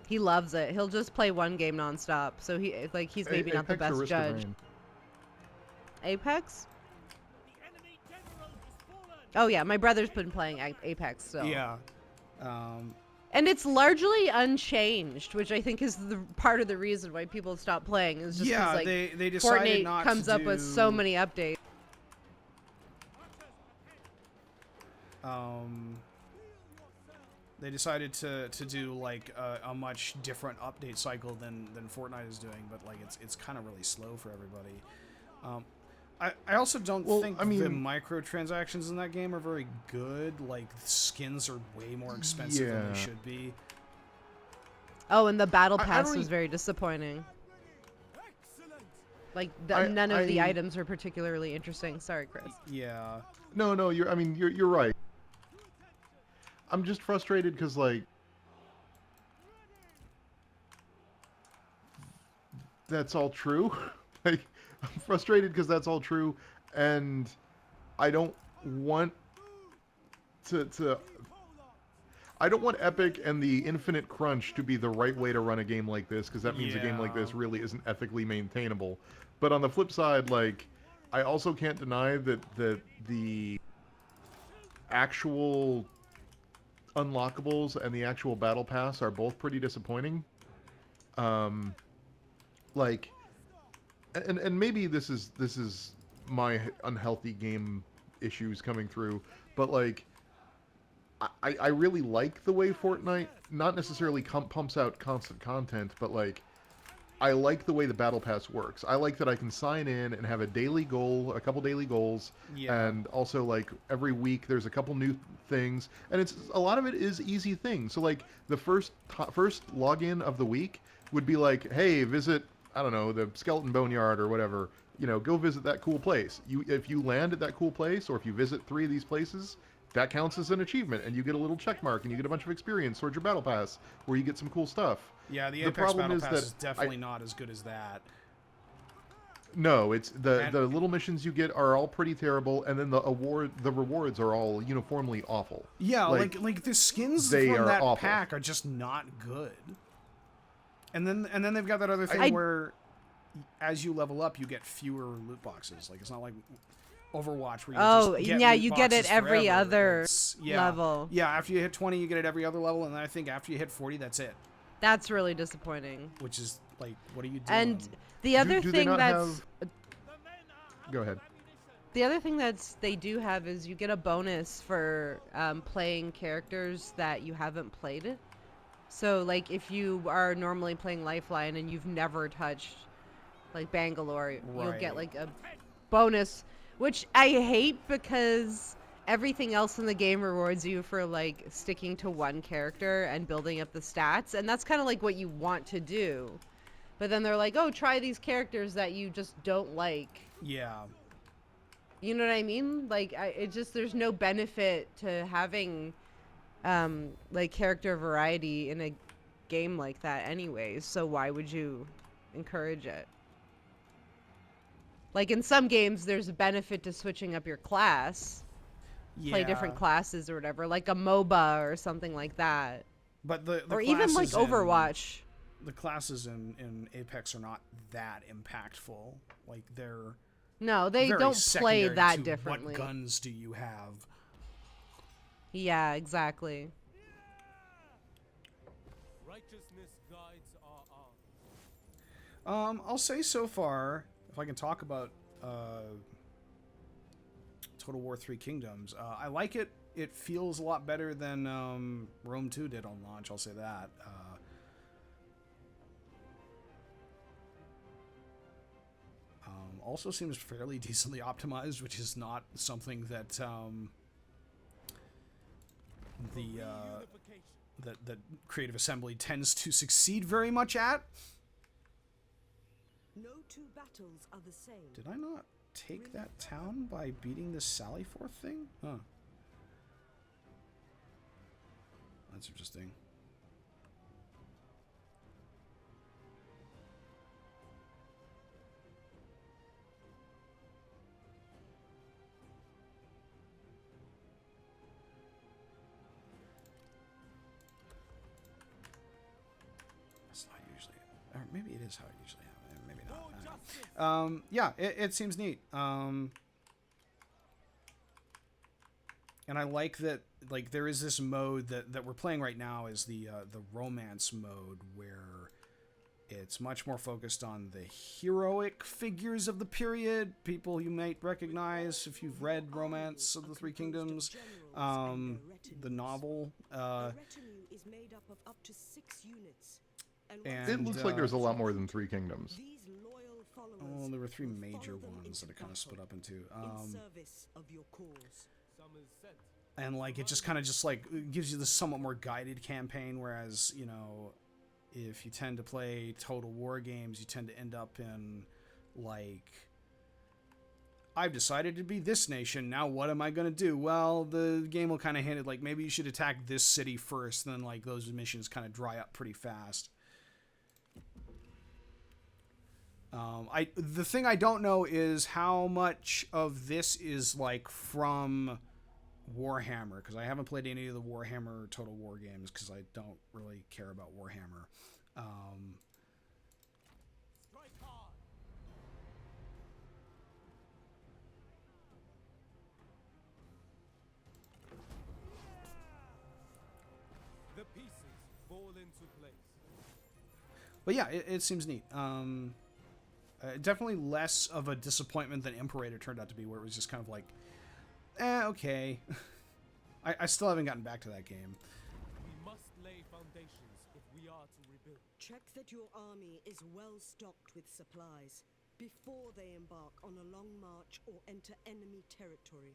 He loves it. He'll just play one game nonstop. So he's maybe not the Apex or best Risk of judge. Rain? Apex? Oh yeah, my brother's been playing Apex still. yeah. And it's largely unchanged, which I think is the part of the reason why people stop playing. Is just 'cause, Yeah, like, they decided Fortnite not comes to up with so many updates. They decided to do like a much different update cycle than Fortnite is doing, but like it's kind of really slow for everybody. I also don't think the microtransactions in that game are very good. Like, skins are way more expensive than they should be. Oh, and the battle I pass don't was e- very disappointing. Like I- none of the I- items are particularly interesting. Sorry, Chris. Yeah. No, you're right. I'm just frustrated because, like, that's all true. Like, I'm frustrated because that's all true, and I don't want to I don't want Epic and the infinite crunch to be the right way to run a game like this, because that means a game like this really isn't ethically maintainable. But on the flip side, like, I also can't deny that the actual unlockables and the actual battle pass are both pretty disappointing. Like, and maybe this is my unhealthy game issues coming through, but like, I really like the way Fortnite not necessarily pumps out constant content, but like, I like the way the battle pass works. I like that I can sign in and have a daily goal, a couple daily goals, and also like every week there's a couple new things, and it's a lot of it is easy things. So like the first login of the week would be like, hey, visit, I don't know, the Skeleton Boneyard or whatever. You know, go visit that cool place. If you land at that cool place, or if you visit 3 of these places, that counts as an achievement, and you get a little check mark, and you get a bunch of experience towards your battle pass, where you get some cool stuff. Yeah, the Apex problem battle is pass that is definitely not as good as that. No, it's the little missions you get are all pretty terrible, and then the rewards are all uniformly awful. Yeah, like the skins from that pack are just not good. And then they've got that other thing where, as you level up, you get fewer loot boxes. Like, it's not like Overwatch where you you get it every other level. Yeah, after you hit 20, you get it every other level, and then I think after you hit 40, that's it. That's really disappointing. Which is like, what are you doing? And the other thing that's go ahead. The other thing they do have is you get a bonus for playing characters that you haven't played. So like if you are normally playing Lifeline and you've never touched like Bangalore, you'll get like a bonus, which I hate because everything else in the game rewards you for like sticking to one character and building up the stats, and that's kind of like what you want to do. But then they're like, oh, try these characters that you just don't like. Yeah. You know what I mean? Like, there's no benefit to having, like, character variety in a game like that anyways, so why would you encourage it? Like, in some games, there's a benefit to switching up your class. Play different classes or whatever, like a MOBA or something like that. But the or even, like, Overwatch. The classes in Apex are not that impactful. Like, they're... No, they don't play that differently. What guns do you have? Yeah, exactly. Righteousness guides our arms. I'll say so far, if I can talk about Total War 3 Kingdoms, I like it. It feels a lot better than Rome 2 did on launch, I'll say that. Also seems fairly decently optimized, which is not something that that Creative Assembly tends to succeed very much at. No 2 battles are the same. Did I not take that town by beating this Sally Forth thing? Huh. That's interesting. or maybe it is how I usually have it. Maybe not. I don't know. Yeah, it seems neat. And I like that, like, there is this mode that we're playing right now is the romance mode, where it's much more focused on the heroic figures of the period, people you might recognize if you've read Romance of the Three Kingdoms, the novel. The retinue is made up of up to 6 units. And It looks like there's a lot more than 3 kingdoms. These loyal followers Oh, there were 3 will major follow them ones that into it kind of split battle up into. in service of your cause. Summons sent. And like it just kind of just like it gives you this somewhat more guided campaign, whereas, you know, if you tend to play Total War games, you tend to end up in like, I've decided to be this nation, now what am I going to do? Well, the game will kind of hint at like maybe you should attack this city first, and then like those missions kind of dry up pretty fast. The thing I don't know is how much of this is like from Warhammer, because I haven't played any of the Warhammer Total War games because I don't really care about Warhammer. Strike hard. The pieces fall into place. But yeah, it seems neat. Definitely less of a disappointment than Imperator turned out to be, where it was just kind of like, okay. I still haven't gotten back to that game. We must lay foundations if we are to rebuild. Check that your army is well stocked with supplies before they embark on a long march or enter enemy territory.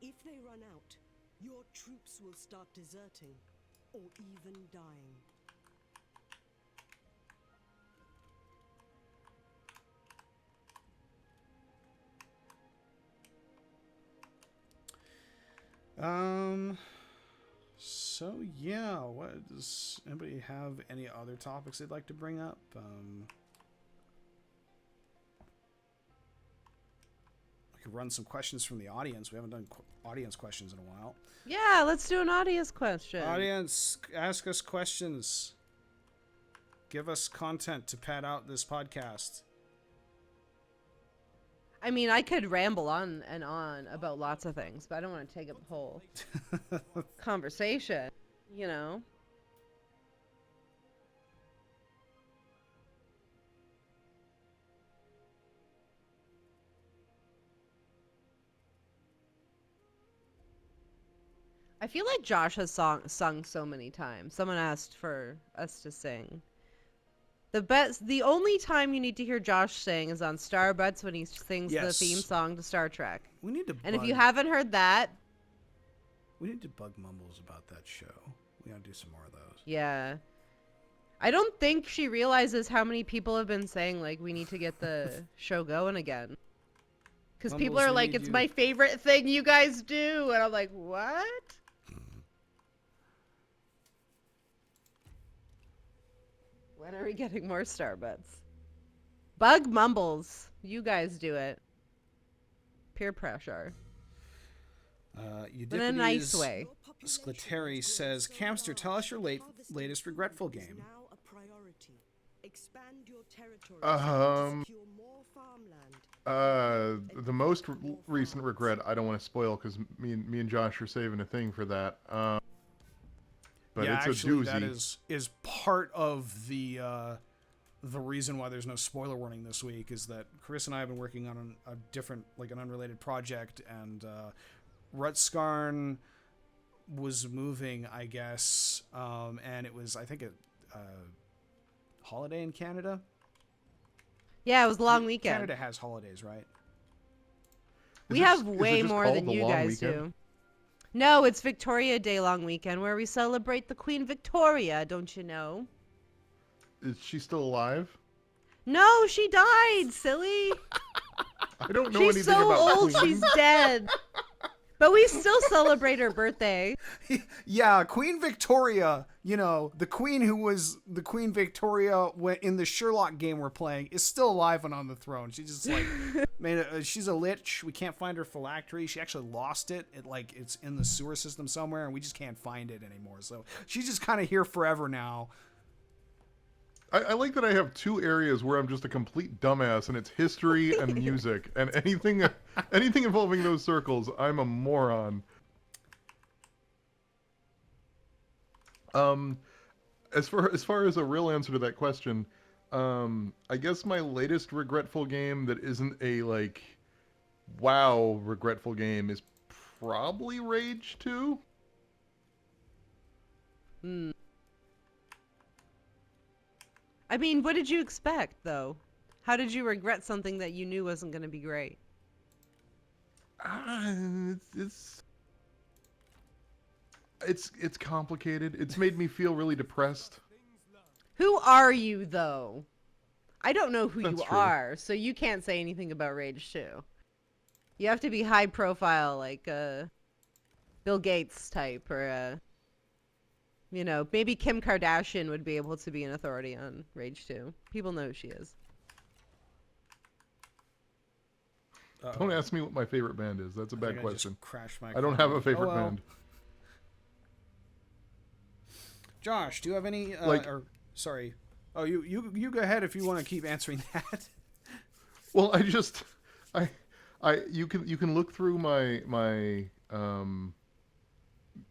If they run out, your troops will start deserting or even dying. So yeah, what does anybody have any other topics they'd like to bring up? I could run some questions from the audience. We haven't done audience questions in a while. Yeah, let's do an audience question. Audience, ask us questions. Give us content to pad out this podcast. I mean, I could ramble on and on about lots of things, but I don't want to take up the whole conversation, you know? I feel like Josh has sung so many times. Someone asked for us to sing. The only time you need to hear Josh sing is on Starbutts when he sings the Yes. theme song to Star Trek. We need to And if you haven't heard that, we need to bug Mumbles about that show. We gotta do some more of those. yeah. I don't think she realizes how many people have been saying, like, we need to get the show going again. Because people Mumbles, are we like, need it's you- my favorite thing you guys do. And I'm like, what? When are we getting more Starbutts? Bug Mumbles. You guys do it. Peer pressure. In a nice Eudipides way. Scleteri says, Camster, tell us your latest regretful game. Now a priority. Expand your territory Um, to secure more farmland. The most recent regret I don't want to spoil because me and Josh are saving a thing for that. But yeah, it's actually, a doozy. that is part of the reason why there's no spoiler warning this week is that Chris and I have been working on a different, like an unrelated project, and Rutskarn was moving, I guess, and it was, I think, a holiday in Canada. Yeah, it was a long weekend. Canada has holidays, right? We Is it have just- is it way just more called than the you long guys weekend? do. No, it's Victoria Day long weekend where we celebrate the Queen Victoria, don't you know? Is she still alive? No, she died, silly. I don't know She's anything so about old, Queen. she's dead. But we still celebrate her birthday. Yeah, Queen Victoria, you know, the queen who was the Queen Victoria in the Sherlock game we're playing is still alive and on the throne. She just like she's a lich. We can't find her phylactery. She actually lost it. It's in the sewer system somewhere and we just can't find it anymore. So she's just kind of here forever now. I like that I have two areas where I'm just a complete dumbass, and it's history and music, and anything involving those circles, I'm a moron. As far as a real answer to that question, I guess my latest regretful game that isn't a like wow regretful game is probably Rage 2. Hmm. I mean, what did you expect, though? How did you regret something that you knew wasn't going to be great? It's it's complicated. It's made me feel really depressed. Who are you, though? I don't know who That's you true. are, so you can't say anything about Rage 2. You have to be high profile, like Bill Gates type, or maybe Kim Kardashian would be able to be an authority on Rage 2. People know who she is. Don't ask me what my favorite band is. That's a I bad think I just question. crashed my I don't car. have a favorite Oh, well. band. Josh, do you have any? Sorry. Oh, you go ahead if you want to keep answering that. Well, you can look through my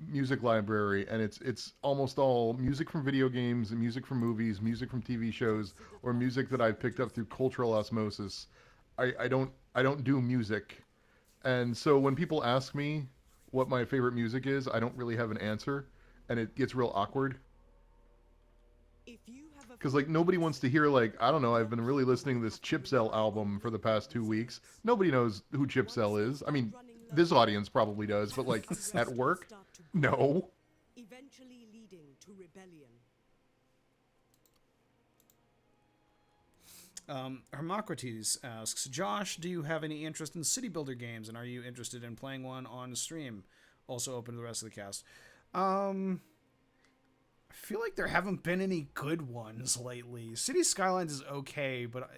music library, and it's almost all music from video games, and music from movies, music from TV shows, or music that I've picked up through cultural osmosis. I don't do music, and so when people ask me what my favorite music is, I don't really have an answer, and it gets real awkward. If you have a Because, like, nobody wants to hear, like, I don't know, I've been really listening to this Chipsell album for the past 2 weeks. Nobody knows who Chipsell is. I mean, this audience probably does, but, like, at work, no. eventually leading to rebellion. Hermocrates asks, Josh, do you have any interest in city builder games, and are you interested in playing one on stream? Also open to the rest of the cast. I feel like there haven't been any good ones lately. City Skylines is okay, but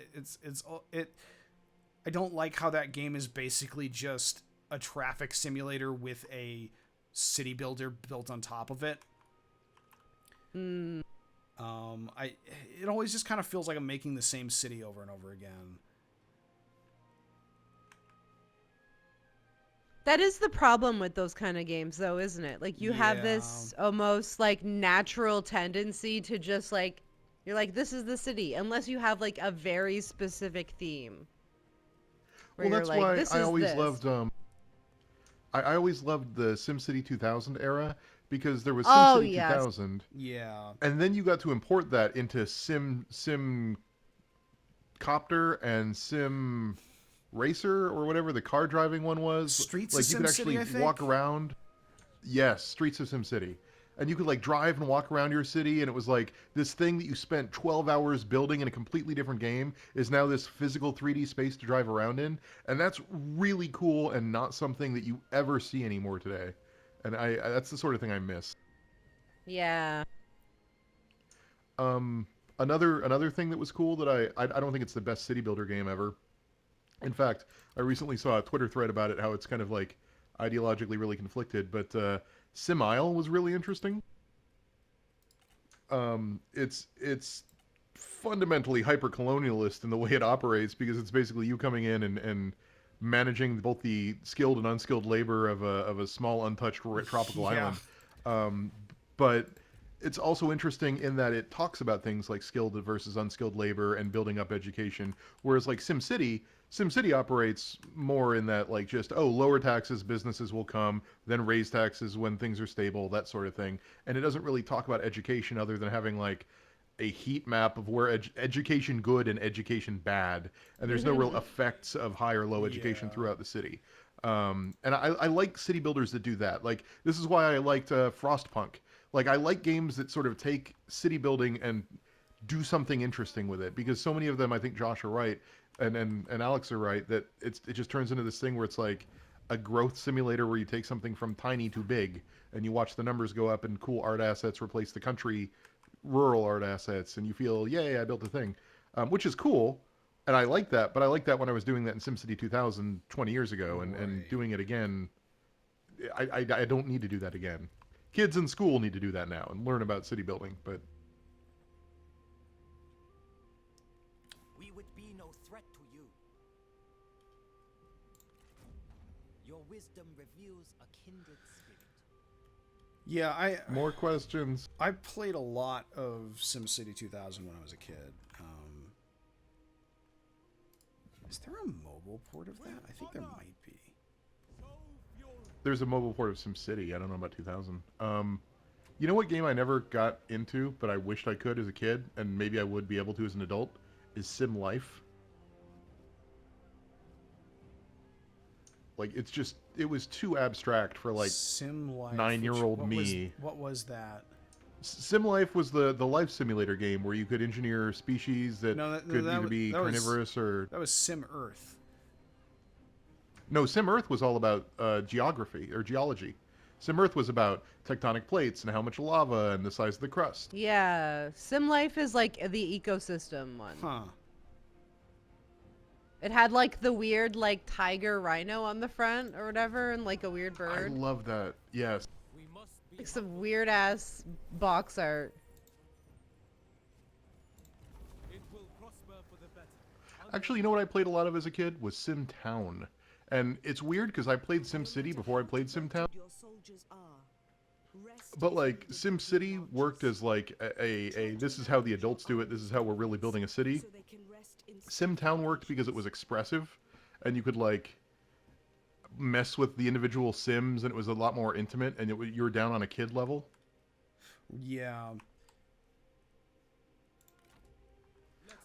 I don't like how that game is basically just a traffic simulator with a city builder built on top of it. It always just kind of feels like I'm making the same city over and over again. That is the problem with those kind of games, though, isn't it? Like, you have this almost, like, natural tendency to just, like, you're like, this is the city, unless you have, like, a very specific theme. Well, that's like, why this I is always this. loved I always loved the SimCity 2000 era, because there was Oh, SimCity yes. 2000, Yeah. and then you got to import that into Sim Copter and Sim Racer, or whatever the car driving one was. Streets like of you could SimCity, actually I think? walk around. Yes, Streets of SimCity. And you could like drive and walk around your city, and it was like this thing that you spent 12 hours building in a completely different game is now this physical 3D space to drive around in, and that's really cool and not something that you ever see anymore today. And that's the sort of thing I miss. Yeah. Another thing that was cool that I don't think it's the best city builder game ever. In fact, I recently saw a Twitter thread about it, how it's kind of like ideologically really conflicted, but Sim Isle was really interesting. It's fundamentally hyper-colonialist in the way it operates, because it's basically you coming in and managing both the skilled and unskilled labor of a small untouched tropical Yeah. island. But it's also interesting in that it talks about things like skilled versus unskilled labor and building up education, whereas like SimCity operates more in that, like, just, lower taxes, businesses will come, then raise taxes when things are stable, that sort of thing. And it doesn't really talk about education other than having, like, a heat map of where education good and education bad. And there's no real effects of high or low education Yeah. throughout the city. And I like city builders that do that. Like, this is why I liked Frostpunk. Like, I like games that sort of take city building and do something interesting with it, because so many of them, I think Josh are right, and Alex are right, that it just turns into this thing where it's like a growth simulator where you take something from tiny to big, and you watch the numbers go up, and cool art assets replace the country rural art assets, and you feel, yay, I built a thing, which is cool, and I like that. But I like that when I was doing that in SimCity 2000 20 years ago, and doing it again. I don't need to do that again. Kids in school need to do that now and learn about city building, but would be no threat to you. Your wisdom reveals a kindred spirit. Yeah, More questions. I played a lot of SimCity 2000 when I was a kid. Is there a mobile port of that? I think there might be. There's a mobile port of SimCity. I don't know about 2000. You know what game I never got into, but I wished I could as a kid, and maybe I would be able to as an adult, is Sim Life. Like, it was too abstract for, like, Sim Life, 9-year-old me. What was that? Sim Life was the life simulator game where you could engineer species that could either be carnivorous or... That was Sim Earth. No, Sim Earth was all about geography, or geology. Sim Earth was about tectonic plates and how much lava and the size of the crust. Yeah, Sim Life is like the ecosystem one. Huh. It had like the weird like tiger rhino on the front or whatever, and like a weird bird. I love that. Yes. We must be Like some weird ass box art. It will prosper for the better. Actually, you know what I played a lot of as a kid? Was Sim Town. And it's weird because I played Sim City before I played Sim Town. Your soldiers are. Rest But if like you Sim wish City marches. worked as like a this is how the adults do it. This is how we're really building a city. So they can rest in Sim Town worked because it was expressive, and you could like mess with the individual Sims, and it was a lot more intimate, and you were down on a kid level. Yeah.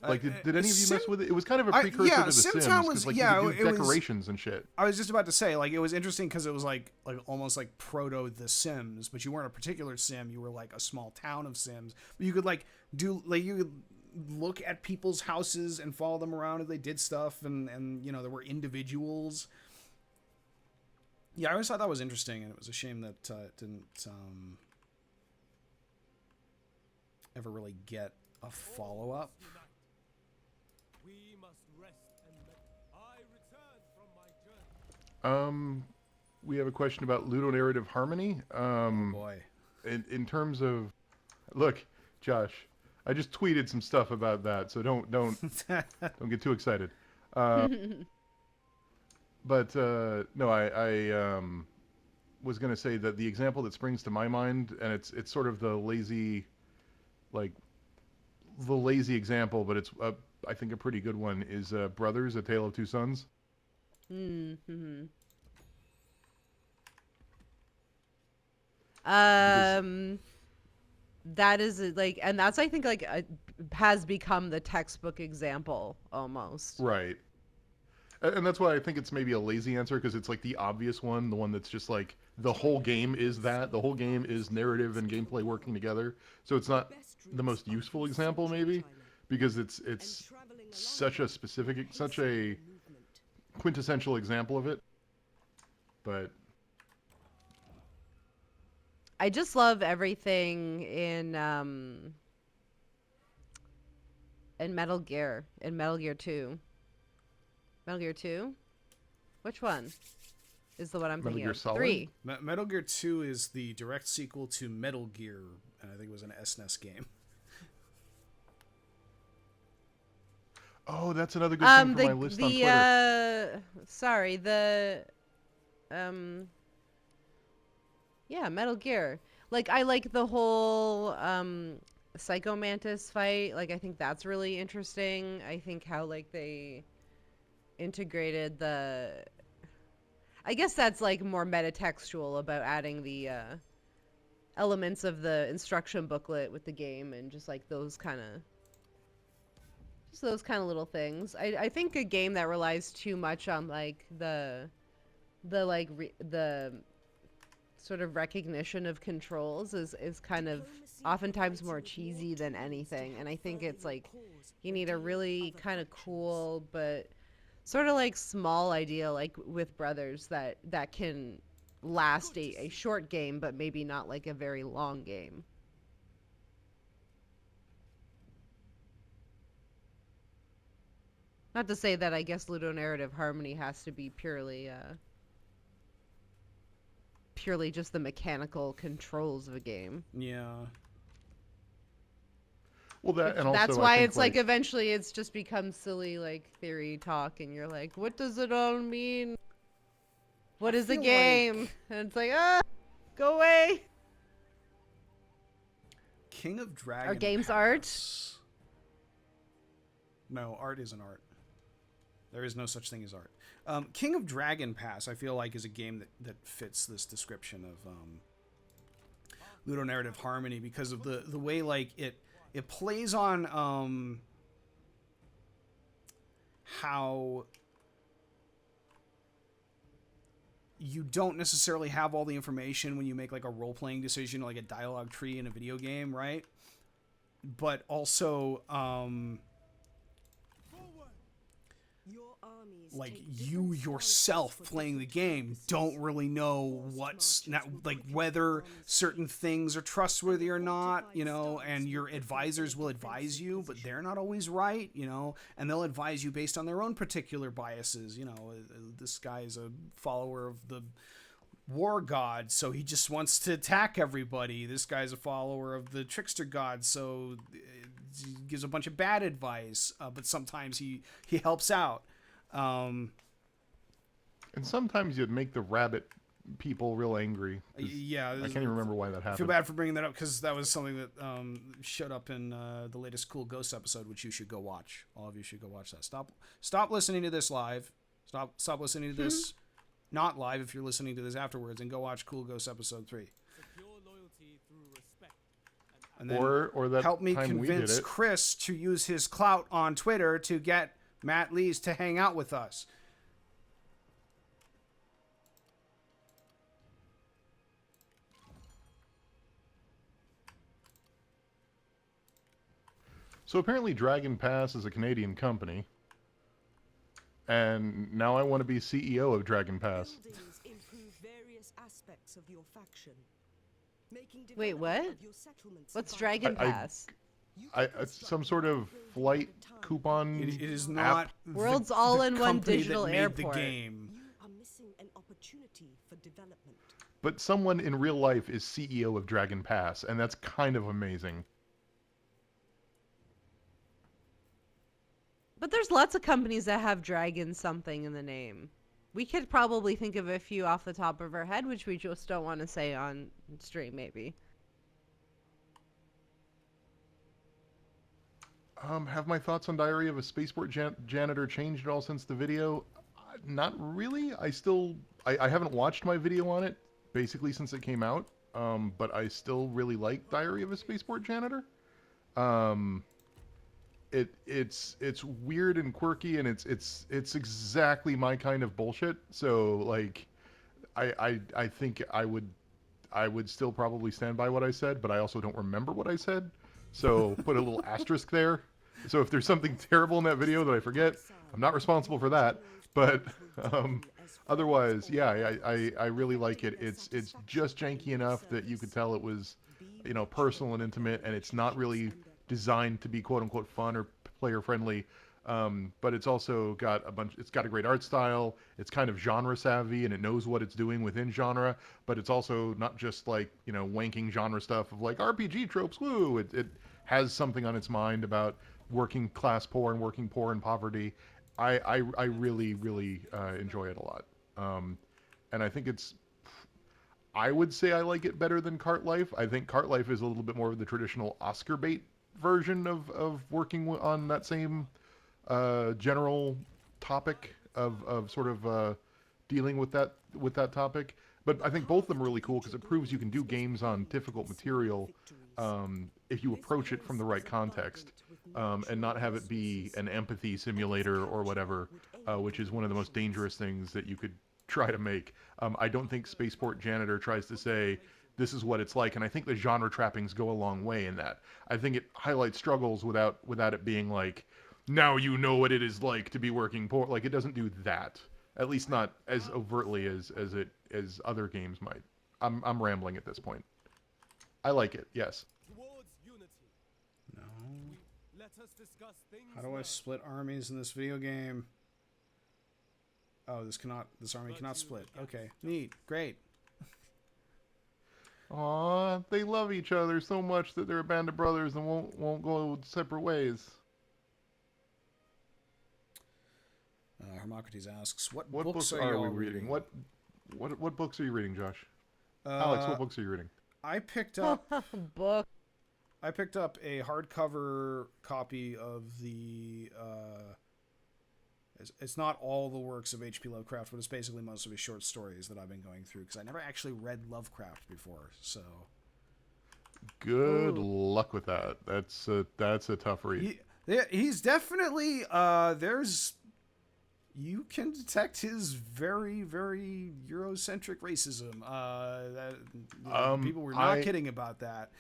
Like, did any of you mess with it? It was kind of a I- precursor yeah, to the Sim Sims, Town 'cause, was- like yeah, you could do it was- decorations and shit. I was just about to say, like, it was interesting because it was like almost like proto The Sims, but you weren't a particular Sim. You were like a small town of Sims. But you could like you could look at people's houses and follow them around as they did stuff, and you know there were individuals. Yeah, I always thought that was interesting, and it was a shame that it didn't ever really get a follow up. We must rest and I return from my journey. We have a question about ludonarrative harmony. Oh boy. In terms of, look, Josh, I just tweeted some stuff about that, so don't get too excited. But no, I was gonna say that the example that springs to my mind, and it's sort of the lazy example, but it's I think a pretty good one, is Brothers: A Tale of Two Sons. Mm-hmm. That is like, and that's I think like has become the textbook example almost. Right. And that's why I think it's maybe a lazy answer, because it's like the obvious one, the one that's just like the whole game is that. The whole game is narrative and gameplay working together. So it's not the most useful example maybe, because it's such a specific, such a quintessential example of it. But I just love everything in Metal Gear, in Metal Gear 2. Metal Gear 2? Which one is the one I'm Metal thinking Gear of? Solid? 3. Metal Gear 2 is the direct sequel to Metal Gear, and I think it was an SNES game. oh, that's another good thing for my list on Twitter. Sorry, yeah, Metal Gear. Like, I like the whole Psycho Mantis fight. Like, I think that's really interesting. I think how like they integrated the, I guess that's like more metatextual about adding the elements of the instruction booklet with the game, and just like those kind of little things. I think a game that relies too much on like the sort of recognition of controls is kind of oftentimes more cheesy than anything, and I think it's like you need a really kind of cool but sort of like small idea, like with Brothers, that can last a short game but maybe not like a very long game. Not to say that I guess ludonarrative harmony has to be purely just the mechanical controls of a game. Yeah. Well, that and also That's I why think, it's like eventually it's just become silly like theory talk, and you're like, what does it all mean? What is a feel game? And it's like, go away. King of Dragon Are games Pass. No, art isn't art. There is no such thing as art. King of Dragon Pass, I feel like, is a game that fits this description of ludonarrative harmony because of the way like it plays on how you don't necessarily have all the information when you make like a role-playing decision, like a dialogue tree in a video game, right? But also Your armies like take you different yourself stances for playing the different game purposes. don't really know what's not, like whether certain things are trustworthy or not, you know, and your advisors will advise you, but they're not always right, you know, and they'll advise you based on their own particular biases. You know, this guy is a follower of the war god, so he just wants to attack everybody. This guy's a follower of the trickster god, so he gives a bunch of bad advice, but sometimes he helps out. and sometimes you'd make the rabbit people real angry. Yeah, I can't even remember why that I feel happened. bad for bringing that up because that was something that showed up in the latest Cool Ghosts episode, which you should go watch. All of you should go watch that. Stop listening to this live. Stop listening to this not live if you're listening to this afterwards, and go watch Cool Ghosts episode 3. Secure loyalty through respect. And then Or that help me time we did convince it. Chris to use his clout on Twitter to get Matt Lees to hang out with us. So apparently Dragon Pass is a Canadian company. And now I want to be CEO of Dragon Pass. Buildings improve various aspects of your faction. Making Wait, development what? of your settlements What's vital. Dragon I- Pass? You can It's construct some sort of one building flight at a time. coupon It is app. not World's the all-in-one company digital that made airport. the game. You are missing an opportunity for development. But someone in real life is CEO of Dragon Pass, and that's kind of amazing. But there's lots of companies that have dragon something in the name. We could probably think of a few off the top of our head, which we just don't want to say on stream, maybe. Have my thoughts on Diary of a Spaceport Janitor changed at all since the video? Not really. I haven't watched my video on it, basically since it came out, but I still really like Diary of a Spaceport Janitor. It's weird and quirky, and it's exactly my kind of bullshit. So like, I think I would still probably stand by what I said, but I also don't remember what I said. So put a little asterisk there. So if there's something terrible in that video that I forget, I'm not responsible for that. But otherwise, yeah, I really like it. It's just janky enough that you could tell it was, you know, personal and intimate, and it's not really designed to be quote unquote fun or player friendly. But it's also got it's got a great art style. It's kind of genre savvy, and it knows what it's doing within genre. But it's also not just like, you know, wanking genre stuff of like RPG tropes. Woo! It has something on its mind about working class poor and working poor and poverty. I really enjoy it a lot. And I think I would say I like it better than Cart Life. I think Cart Life is a little bit more of the traditional Oscar bait version of working on that same general topic of sort of dealing with that topic. But I think both of them are really cool because it proves you can do games on difficult material if you approach it from the right context, and not have it be an empathy simulator or whatever, which is one of the most dangerous things that you could try to make. I don't think Spaceport Janitor tries to say this is what it's like, and I think the genre trappings go a long way in that. I think it highlights struggles without it being like, now you know what it is like to be working poor. Like, it doesn't do that. At least not as overtly as other games might. I'm rambling at this point. I like it, yes. Towards unity. No. Let us discuss things. How do I split armies in this video game? Oh, this army cannot split. Okay, neat, great. Aw, they love each other so much that they're a band of brothers and won't go separate ways. Hermocrates asks, "What What books books are are y'all we reading? What books are you reading, Josh? Alex, what books are you reading? I picked up Book. I picked up a hardcover copy of the. It's not all the works of H.P. Lovecraft, but it's basically most of his short stories that I've been going through because I never actually read Lovecraft before. So Good luck with that. That's a tough read. he's definitely there's. You can detect his very, very Eurocentric racism. People were not kidding about that.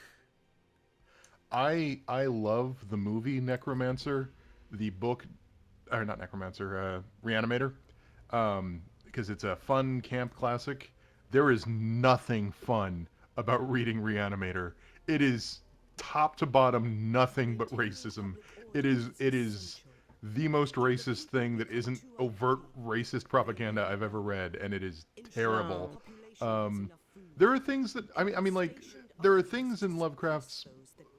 I love the movie Necromancer, the book, or not Necromancer, Reanimator, because it's a fun camp classic. There is nothing fun about reading Reanimator. It is top to bottom nothing but racism. It is the most racist thing that isn't overt racist propaganda I've ever read, and it is terrible. There are things that like there are things in Lovecraft's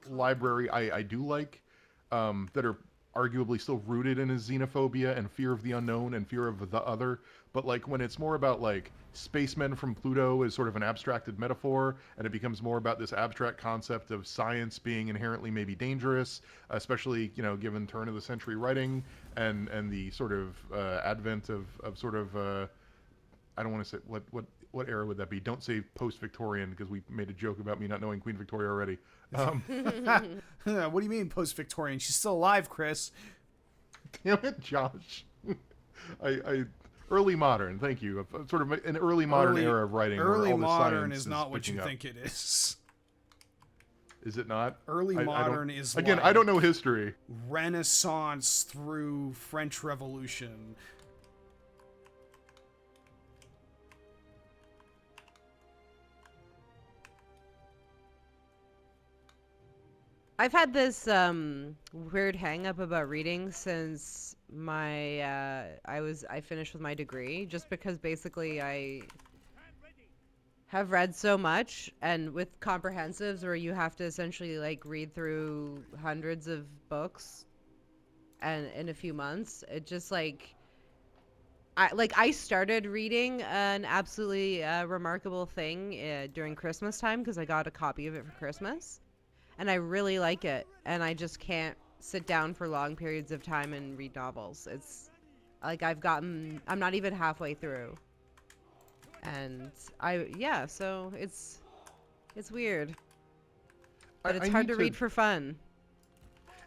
library I do like that are arguably still rooted in his xenophobia and fear of the unknown and fear of the other, but like when it's more about like spacemen from Pluto as sort of an abstracted metaphor, and it becomes more about this abstract concept of science being inherently maybe dangerous, especially given turn of the century writing and the sort of advent of sort of I don't want to say what era would that be? Don't say post-Victorian, because we made a joke about me not knowing Queen Victoria already. What do you mean post-Victorian? She's still alive, Chris. Damn it, Josh. I early modern. Thank you. Sort of an early modern era of writing. Early all the modern science is not what you picking up. think it is. Is it not? Early modern is again. like I don't know history. Renaissance through French Revolution. I've had this weird hang up about reading since my I finished with my degree, just because basically I have read so much, and with comprehensives where you have to essentially like read through hundreds of books and in a few months, it just I started reading an absolutely remarkable thing during Christmas time because I got a copy of it for Christmas. And I really like it, and I just can't sit down for long periods of time and read novels. It's like I'm not even halfway through. And so it's weird. But it's hard to read for fun.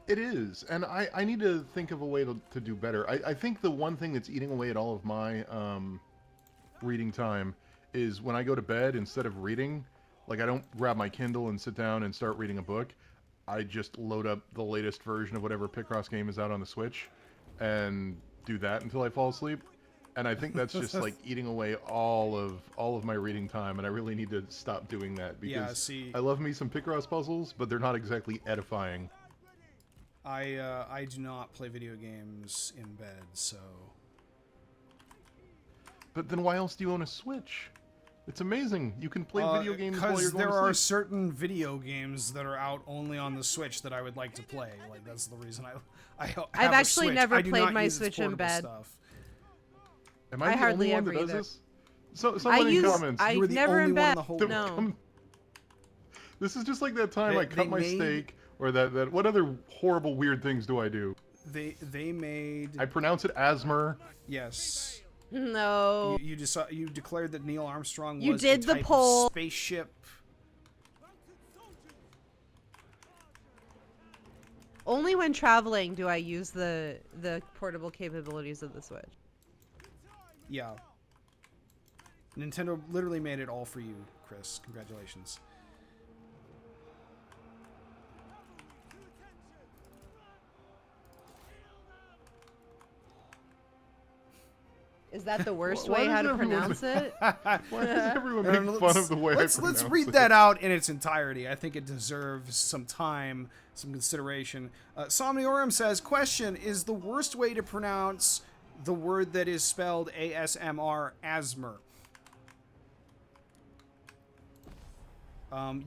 It is, and I need to think of a way to do better. I think the one thing that's eating away at all of my reading time is when I go to bed, instead of reading, like I don't grab my Kindle and sit down and start reading a book. I just load up the latest version of whatever Picross game is out on the Switch and do that until I fall asleep. And I think that's just like eating away all of my reading time, and I really need to stop doing that because I love me some Picross puzzles, but they're not exactly edifying. I do not play video games in bed, so. But then why else do you own a Switch? It's amazing. You can play video games while you're going to sleep. Because there are certain video games that are out only on the Switch that I would like to play. Like, that's the reason I've actually never played my Switch in bed. Stuff. Am I the hardly only one ever that does either. this? So, someone in comments. You were the never only in one bed. in the whole No. This is just like that time I cut my steak, or that. What other horrible weird things do I do? They made. I pronounce it asthma. Yes. No. You declared that Neil Armstrong You was did a the type poll. of spaceship. Only when traveling do I use the portable capabilities of the Switch. Yeah. Nintendo literally made it all for you, Chris. Congratulations. Is that the worst way how to pronounce it? Why does everyone make fun of the way I pronounce it? Let's read that out in its entirety. I think it deserves some time, some consideration. Somniorum says, question, is the worst way to pronounce the word that is spelled ASMR, asthma?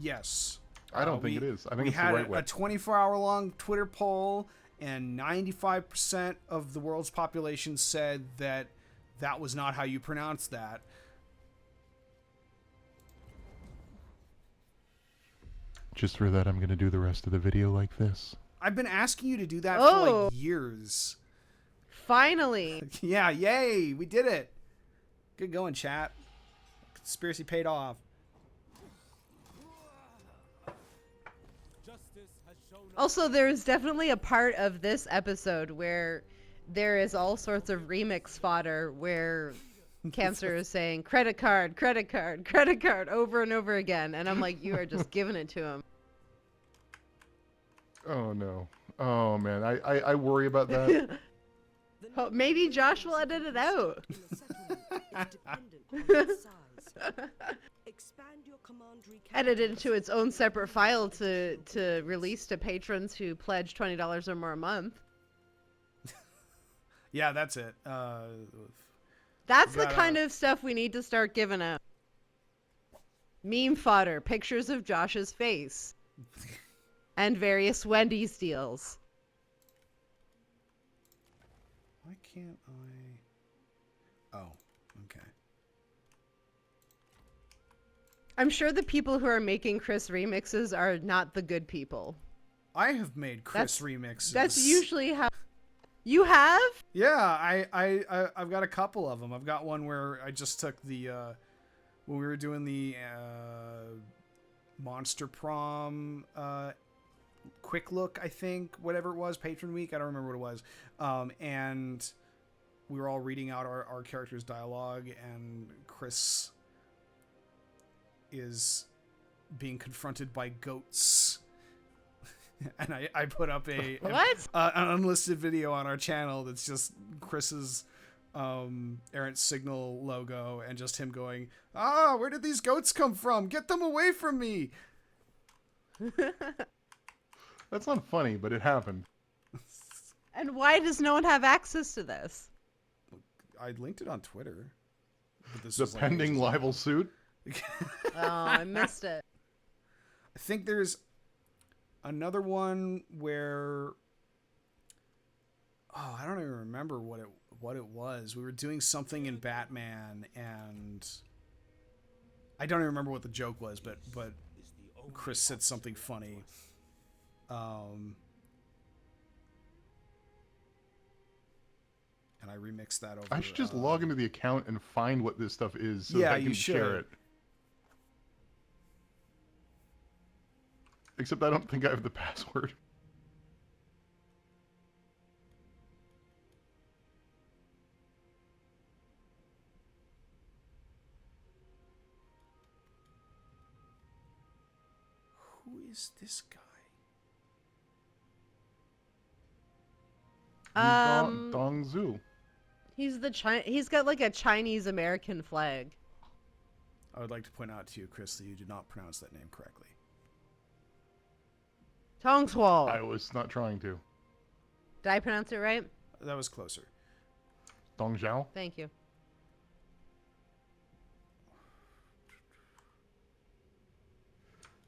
Yes. I don't think it is. I think we it's the had right way. a 24-hour-long Twitter poll, and 95% of the world's population said that that was not how you pronounce that. Just for that, I'm going to do the rest of the video like this. I've been asking you to do that for Oh. like years. Finally. Yeah, yay, we did it. Good going, chat. Conspiracy paid off. Justice has shown us Also, there's definitely a part of this episode where there is all sorts of remix fodder where Cancer is saying credit card, credit card, credit card over and over again. And I'm like, you are just giving it to him. Oh, no. Oh, man. I worry about that. Oh, maybe Josh will edit it out. in a settlement is dependent on its size. Expand your commandery Edit it into its own separate file to release to patrons who pledge $20 or more a month. Yeah, that's it. That's the Gotta- kind of stuff we need to start giving out. Meme fodder, pictures of Josh's face, and various Wendy's deals. Why can't I? Oh, okay. I'm sure the people who are making Chris remixes are not the good people. I have made Chris That's- remixes. That's usually how. You have? Yeah, I've got a couple of them. I've got one where I just took the when we were doing the Monster Prom quick look, I think, whatever it was, Patron Week, I don't remember what it was. And we were all reading out our characters' dialogue, and Chris is being confronted by goats. And I put up What? an unlisted video on our channel that's just Chris's Errant Signal logo and just him going, where did these goats come from? Get them away from me. That's not funny, but it happened. And why does no one have access to this? I linked it on Twitter. But this The was like pending ages libel suit. Oh, I missed it. I think there's another one where I don't even remember what it was. We were doing something in Batman, and I don't even remember what the joke was, but Chris said something funny. And I remixed that over. I should just log into the account and find what this stuff is so Yeah, that I you can share should. it. Except I don't think I have the password. Who is this guy? Dong Zhu. He's he's got like a Chinese American flag. I would like to point out to you, Chris, that you did not pronounce that name correctly. Tongswall. I was not trying to. Did I pronounce it right? That was closer. Dong Zhao? Thank you.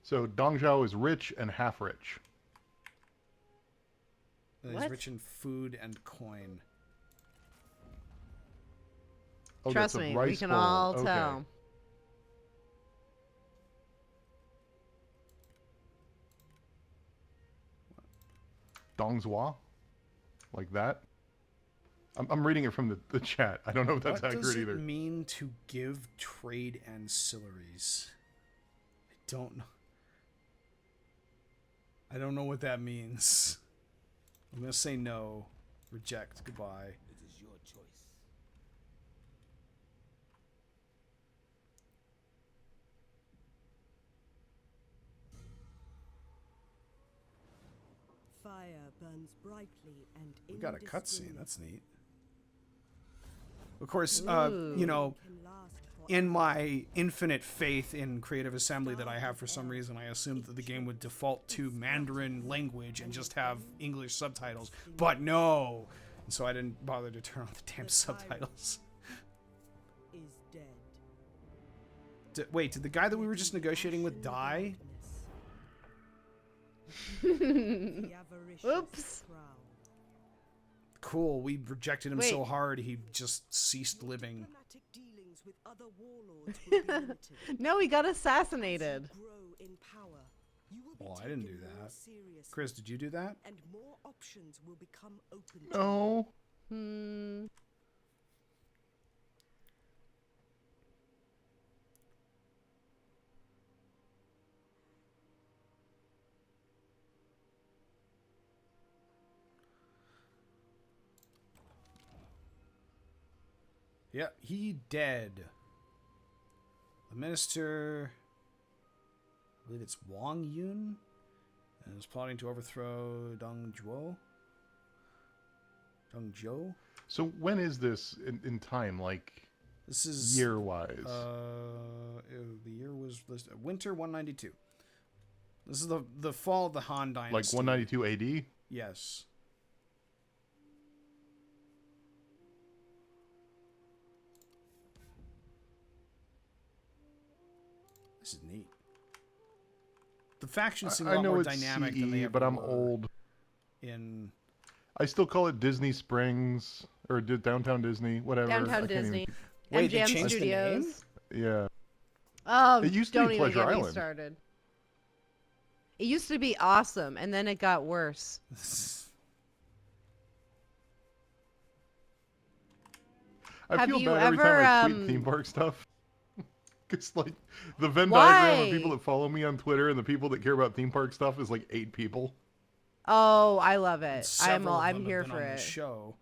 So Dong Zhao is rich and half rich. He's What? rich in food and coin. Oh, Trust that's a me, rice we can bowl. all Okay. tell. Dong Zhua? Like that? I'm reading it from the chat. I don't know if that's What accurate does it either. mean to give trade ancillaries? I don't know. I don't know what that means. I'm gonna say no. Reject. Goodbye. It is your choice. Fire burns brightly and We got a cutscene. indiscriminately. That's neat. Of course, you Ooh. know, Can last in forever. my infinite faith in Creative Assembly that I have for some reason, I assumed that the game would default to Mandarin language and just have English subtitles. But no! And so I didn't bother to turn on the damn subtitles. Is dead. Wait, did the guy that we were just negotiating with die? Oops. Cool, we rejected him Wait. so hard he just ceased living. Diplomatic dealings with other warlords will be limited. No, he got assassinated. Grow in power. You will be Well, I didn't do taken more that. seriously, Chris, did you do that? and more options will become open to you. No. Hmm. Yeah, he dead. The minister, I believe it's Wang Yun, and is plotting to overthrow Deng Zhou. So when is this in time? Like This is year-wise? The year was listed, winter 192. This is the fall of the Han Dynasty. Like 192 AD? Yes. This is neat. The factions seem a I lot know more it's dynamic than they CE, ever but I'm were old. in. I still call it Disney Springs or Downtown Disney, whatever. I Downtown can't Disney. even- Wait, they MGM changed the name? Studios. Yeah. Oh, It used to be don't even Pleasure get me Island. started. It used to be awesome, and then it got worse. I Have feel you bad every time I ever, tweet theme park stuff. Because, like, the Venn diagram of people Why? that follow me on Twitter and the people that care about theme park stuff is like 8 people. Oh, I love it. Several of I'm them have here been for on the it. show.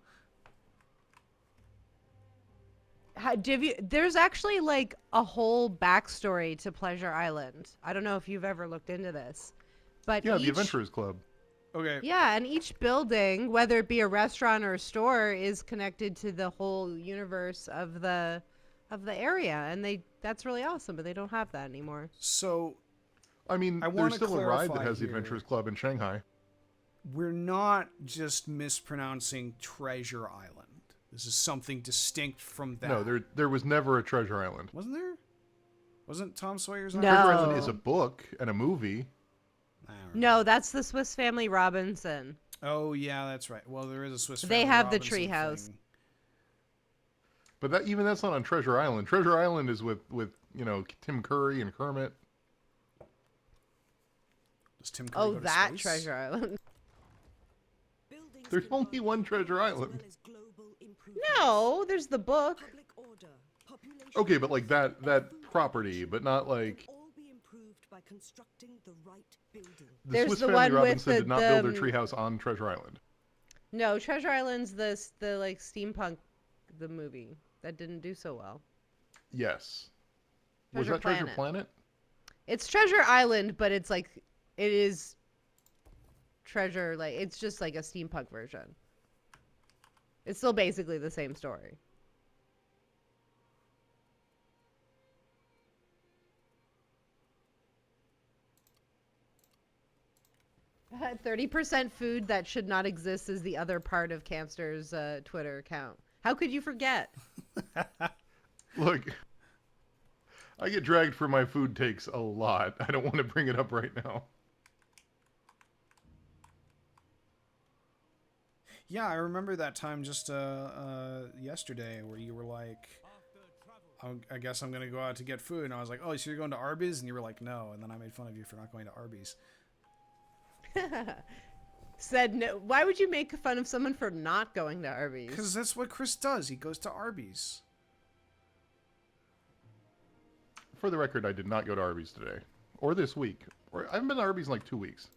There's actually like a whole backstory to Pleasure Island. I don't know if you've ever looked into this, but Yeah, each, the Adventurers Club. Okay. yeah, and each building, whether it be a restaurant or a store, is connected to the whole universe of the area, and that's really awesome. But they don't have that anymore. So I mean, I there's wanna still a ride that clarify has the here. Adventurers Club in Shanghai. we're not just mispronouncing Treasure Island. This is something distinct from that. No, there was never a Treasure Island. Wasn't there? Wasn't Tom Sawyer's No. Island? Treasure Island is a book and a movie. I don't No, know. that's the Swiss Family Robinson. Oh yeah, that's right. Well, there is a Swiss. They Family have the Robinson treehouse. thing. But that's not on Treasure Island. Treasure Island is with Tim Curry and Kermit. Does Tim Curry Oh, go to that space? Treasure Island. Buildings There's can only harm one Treasure as well Island. as global improvements. No, there's the book. Public order, population Okay, but like growth, that and food property, production but not will like all be improved by constructing the right building. the There's Swiss the Family one with Robinson the- did not build their the, treehouse on Treasure Island. No, Treasure Island's the like steampunk, the movie that didn't do so well. Yes. Was Treasure that Treasure Planet. Planet? It's Treasure Island, but it's like it is Treasure like it's just like a steampunk version. It's still basically the same story. Uh, 30% food that should not exist is the other part of Campster's Twitter account. How could you forget? Look, I get dragged for my food takes a lot. I don't want to bring it up right now. Yeah, I remember that time just yesterday where you were like, I guess I'm going to go out to get food. And I was like, oh, so you're going to Arby's? And you were like, no. And then I made fun of you for not going to Arby's. Said no. Why would you make fun of someone for not going to Arby's? Because that's what Chris does. He goes to Arby's. For the record, I did not go to Arby's today. Or this week. Or I haven't been to Arby's in like 2 weeks.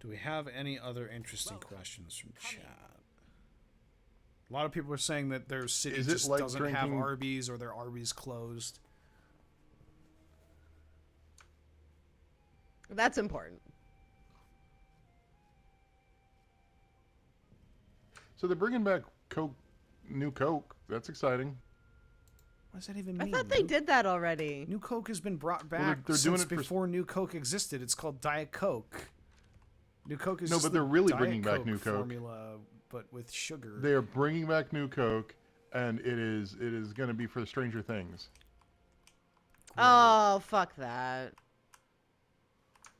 Do we have any other interesting questions from chat? A lot of people are saying that their city Is it just like doesn't have drinking- Arby's, or their Arby's closed. That's important. So they're bringing back new Coke. That's exciting. What does that even I mean? thought they did that already. New Coke has been brought back Well, they're doing since it for- before New Coke existed. It's called Diet Coke. New Coke is No, just but the they're really Diet bringing back Coke New Coke. formula, but with sugar. They are bringing back new Coke, and it is going to be for Stranger Things. Oh, fuck that.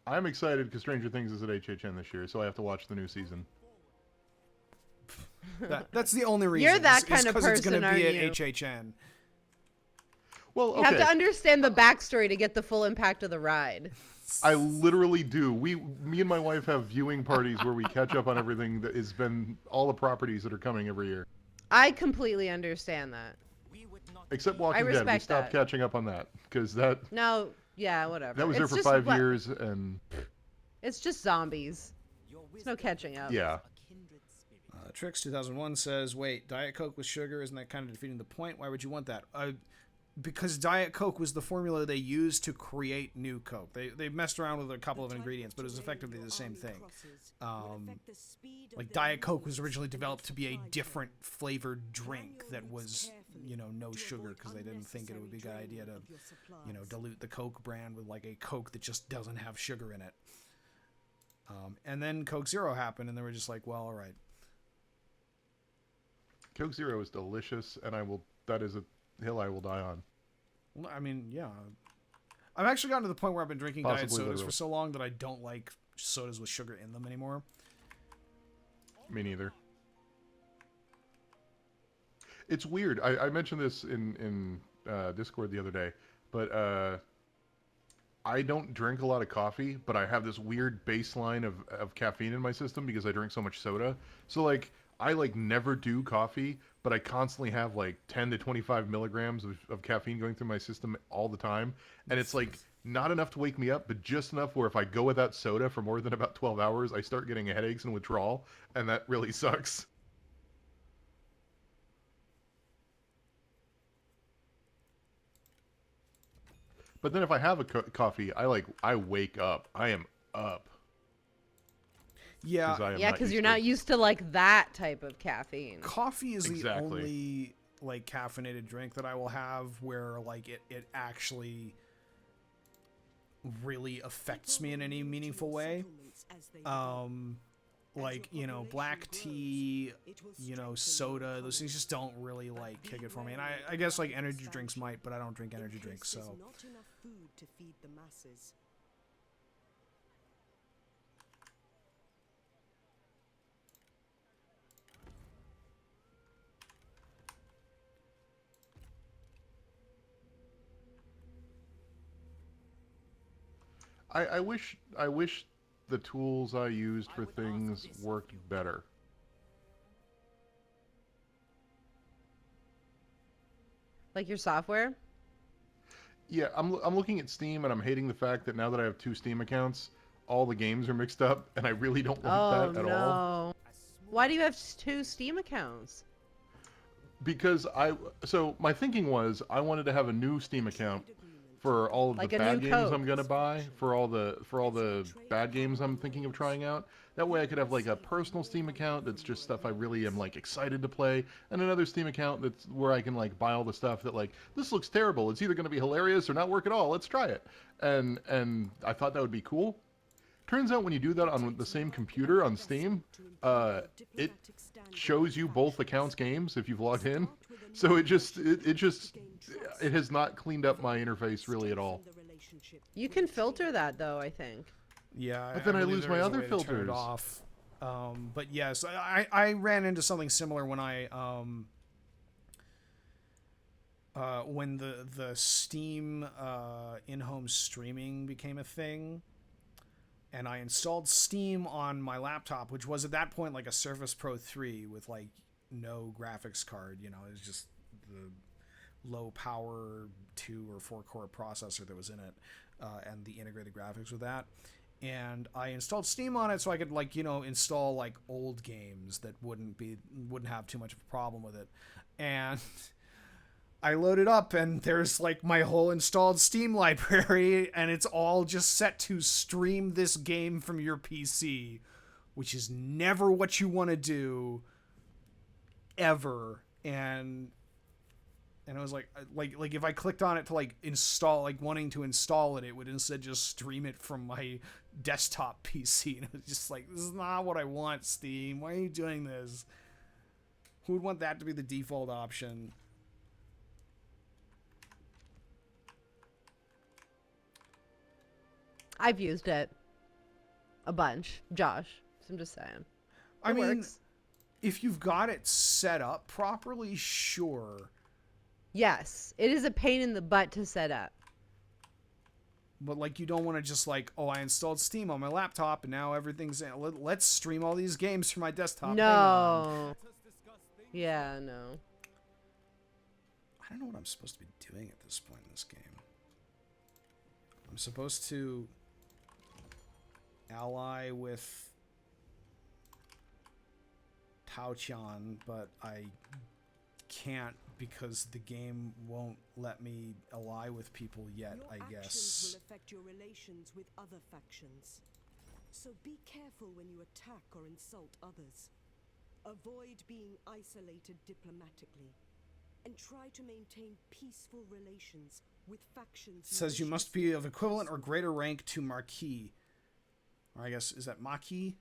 I'm excited because Stranger Things is at HHN this year, so I have to watch the new season. That's the only reason. You're that is kind of 'cause it's person, gonna aren't be at you? HHN. Well, You have okay, to understand the backstory to get the full impact of the ride. I literally do. Me and my wife have viewing parties where we catch up on everything that has been all the properties that are coming every year, I completely understand that. We would not except be Walking Dead. We respect stopped that. catching up on that because that No, yeah, whatever. was there It's for just 5 what- years, and It's just zombies. Your There's no wisdom catching up. yeah. a kindred spirit. Trix 2001 says, "Wait, Diet Coke with sugar, isn't that kind of defeating the point? Why would you want that?" Because Diet Coke was the formula they used to create New Coke. They messed around with a couple of ingredients, but it was effectively the same thing. Like Diet Coke was originally developed to be a different flavored drink that was, no sugar, because they didn't think it would be a good idea to, dilute the Coke brand with like a Coke that just doesn't have sugar in it. And then Coke Zero happened, and they were just like, well, all right. Coke Zero is delicious, and that is a hill I will die on. Well, I mean, yeah. I've actually gotten to the point where I've been drinking diet Possibly sodas literal. for so long that I don't like sodas with sugar in them anymore. Me neither. It's weird. I mentioned this in Discord the other day, but I don't drink a lot of coffee, but I have this weird baseline of caffeine in my system because I drink so much soda. So like I never do coffee, but I constantly have like 10 to 25 milligrams of caffeine going through my system all the time, and it's like not enough to wake me up, but just enough where if I go without soda for more than about 12 hours, I start getting headaches and withdrawal, and that really sucks. But then if I have a coffee, I wake up. I am up. Yeah, I am Yeah, because you're not used to like that type of caffeine. coffee is the Exactly. only like caffeinated drink that I will have where like it actually really affects me in any meaningful way. Like, black tea, soda, those things just don't really like kick it for me. And I guess like energy drinks might, but I don't drink energy drinks, so. Not enough food to feed the masses. I wish the tools I used for things worked better. Like your software? Yeah, I'm looking at Steam and I'm hating the fact that now that I have 2 Steam accounts, all the games are mixed up, and I really don't want that at all. No. Why do you have 2 Steam accounts? Because so my thinking was I wanted to have a new Steam account for all of Like the a bad new games Coke. I'm gonna buy, for all the bad games I'm thinking of trying out. That way I could have like a personal Steam account that's just stuff I really am like excited to play, and another Steam account that's where I can like buy all the stuff that like, this looks terrible, it's either gonna be hilarious or not work at all, let's try it. And I thought that would be cool. Turns out when you do that on the same computer on Steam, it shows you both accounts' games if you've logged in. So it has not cleaned up my interface really at all. You can filter that though, I think. Yeah, But then I believe lose there my is a other way to turn it filters. off. But yes, I ran into something similar when when the Steam in-home streaming became a thing, and I installed Steam on my laptop, which was at that point like a Surface Pro 3 with like no graphics card. It was just the low power 2 or 4 core processor that was in it, and the integrated graphics with that. and I installed Steam on it so I could like, install like old games that wouldn't have too much of a problem with it. And I load it up and there's like my whole installed Steam library, and it's all just set to stream this game from your PC, which is never what you want to do ever. And it was like if I clicked on it to like install, like wanting to install it, it would instead just stream it from my desktop PC. And it was just like, this is not what I want, Steam. Why are you doing this? Who would want that to be the default option? I've used it a bunch, Josh. So I'm just saying. I mean, works. If you've got it set up properly, sure. Yes, it is a pain in the butt to set up. But like, you don't want to just like, oh, I installed Steam on my laptop and now everything's in. Let's stream all these games from my desktop. No. Yeah, no. I don't know what I'm supposed to be doing at this point in this game. I'm supposed to ally with Taoqian, but I can't because the game won't let me ally with people yet, I guess. Your actions will affect your relations with other factions. So be careful when you attack or insult others. Avoid being isolated diplomatically, and try to maintain peaceful relations with factions. It says you must be of equivalent or greater rank to Marquis. Or I guess, is that Maki?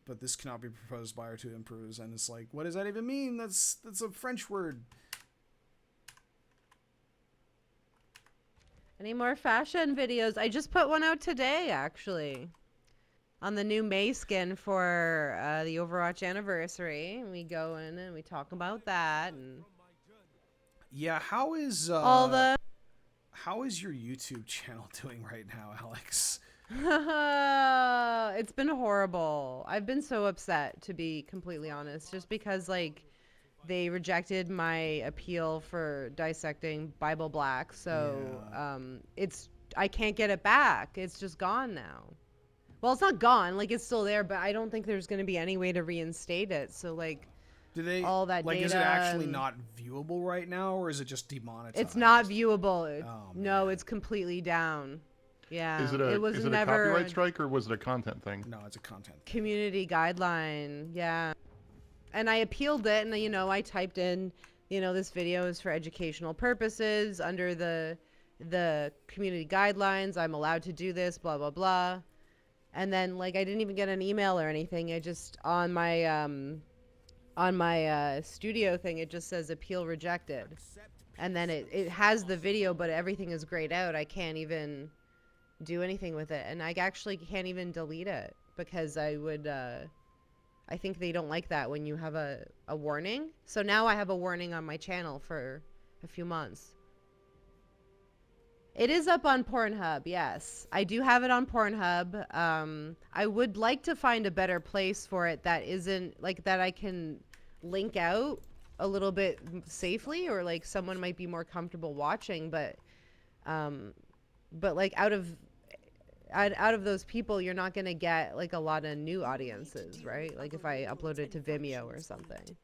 But this cannot be proposed by or to improves. And it's like, what does that even mean? That's a French word. Any more fashion videos? I just put one out today, actually. On the new May skin for the Overwatch anniversary. We go in and we talk about that. And yeah, how is all the... How is your YouTube channel doing right now, Alex? It's been horrible. I've been so upset, to be completely honest, just because like they rejected my appeal for dissecting Bible Black, so I can't get it back. It's just gone now. Well, it's not gone, like it's still there, but I don't think there's going to be any way to reinstate it. So like, do they all that like? data, is it actually not viewable right now, or is it just demonetized? It's not viewable. No, man. it's completely down. Yeah. Is it a copyright strike or was it a content thing? No, it's a content community guideline. Yeah. And I appealed it, and I typed in, this video is for educational purposes under the community guidelines. I'm allowed to do this, blah blah blah. And then like I didn't even get an email or anything. I just on my studio thing, it just says appeal rejected. And then it has the video, but everything is grayed out. I can't even do anything with it, and I actually can't even delete it because I think they don't like that when you have a warning. So now I have a warning on my channel for a few months. It is up on Pornhub, yes. I do have it on Pornhub. I would like to find a better place for it that isn't like that I can link out a little bit safely, or like someone might be more comfortable watching, but like out of those people, you're not going to get like a lot of new audiences, right? Like if I upload it to Vimeo or something.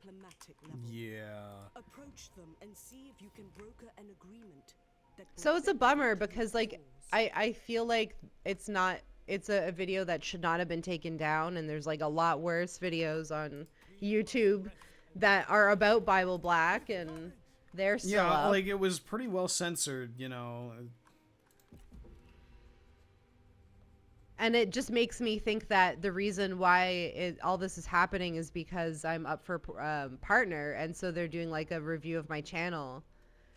Yeah. Approach them and see if you can broker an agreement. So it's a bummer because like I feel like it's a video that should not have been taken down, and there's like a lot worse videos on YouTube that are about Bible Black, and they're still up. Like it was pretty well censored, And it just makes me think that the reason why all this is happening is because I'm up for partner, and so they're doing like a review of my channel.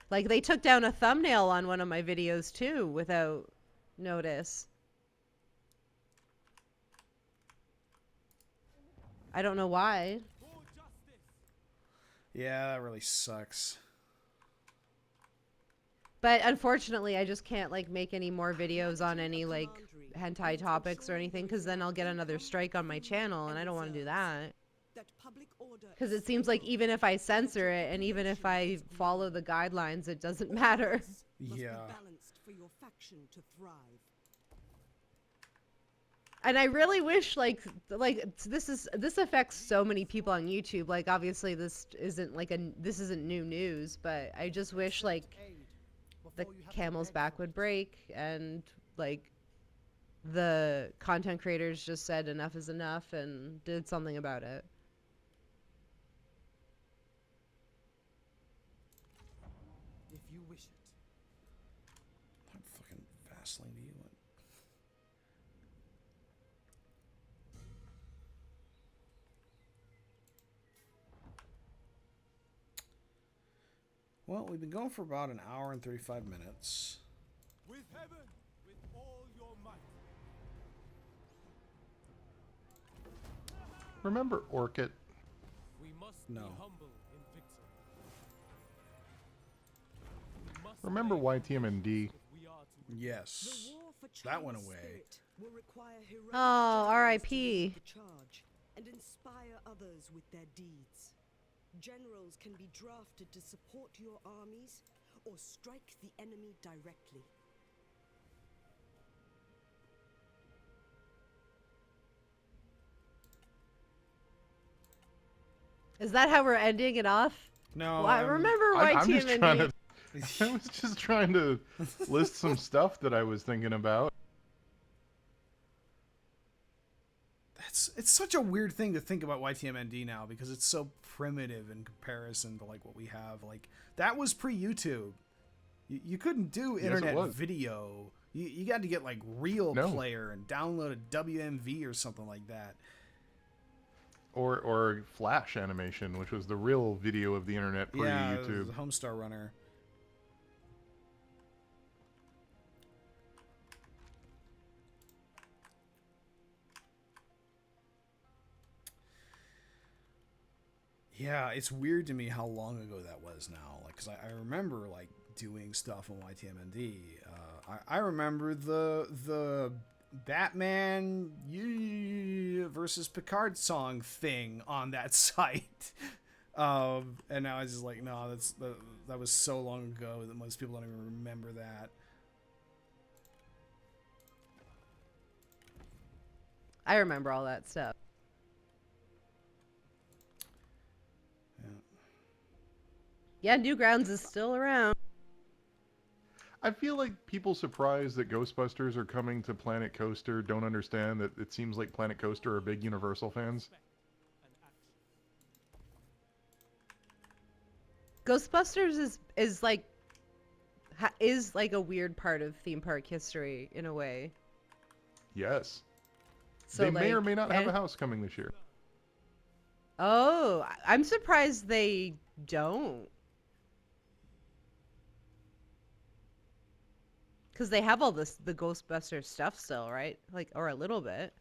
Like they took down a thumbnail on one of my videos too without notice. I don't know why. Yeah, that really sucks. But unfortunately, I just can't like make any more videos on any like hentai topics or anything, because then I'll get another strike on my channel, and I don't want to do that. Because it seems like even if I censor it and even if I follow the guidelines, it doesn't matter. Yeah. faction to thrive. And I really wish this affects so many people on YouTube. Like obviously this isn't new news, but I just wish like the camel's back would break and like the content creators just said enough is enough and did something about it. If you wish it. What fucking Vaseline do you want? Well, we've been going for about an hour and 35 minutes. With heaven, with all your might. Remember Orchid? We must No. be humble in victory. We must Remember make YTMND? if we are to Yes. The war for That went China's away. spirit will require heroic Oh, generals R.I.P.. to lead the charge and inspire others with their deeds. Generals can be drafted to support your armies or strike the enemy directly. Is that how we're ending it off? No, Well, I remember YTMND. I was just trying to list some stuff that I was thinking about. It's such a weird thing to think about YTMND now because it's so primitive in comparison to like what we have. Like that was pre-YouTube. You couldn't do Yes, it internet was. video. You got to get like Real No. Player and download a WMV or something like that. Or Flash animation, which was the real video of the internet Yeah, pre-YouTube. Homestar Runner. Yeah, it's weird to me how long ago that was now. Like, cause I remember like doing stuff on YTMND. I remember the Batman versus Picard song thing on that site. And now it's just like, no, that was so long ago that most people don't even remember that. I remember all that stuff. Yeah, Newgrounds is still around. I feel like people surprised that Ghostbusters are coming to Planet Coaster don't understand that it seems like Planet Coaster are big Universal fans. Ghostbusters is like a weird part of theme park history in a way. Yes. So they may or like, may not have and- a house coming this year. Oh, I'm surprised they don't. Because they have all the Ghostbusters stuff still, right? Like, or a little bit.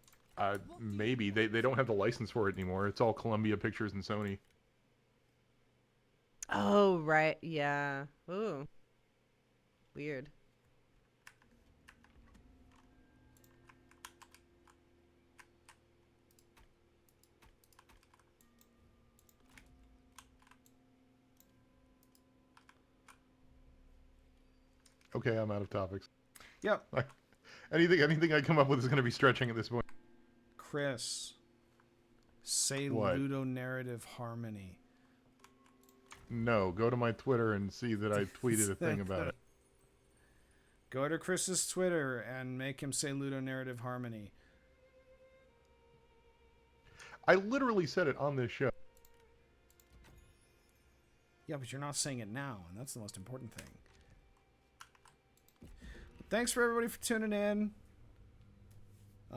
Maybe. They don't have the license for it anymore. It's all Columbia Pictures and Sony. Oh, right. Yeah. Ooh. Weird. Okay, I'm out of topics. Yep. Anything I come up with is going to be stretching at this point. Chris, say What? ludonarrative harmony. No, go to my Twitter and see that I tweeted a thing about it. Go to Chris's Twitter and make him say ludonarrative harmony. I literally said it on this show. Yeah, but you're not saying it now, and that's the most important thing. Thanks for everybody for tuning in. To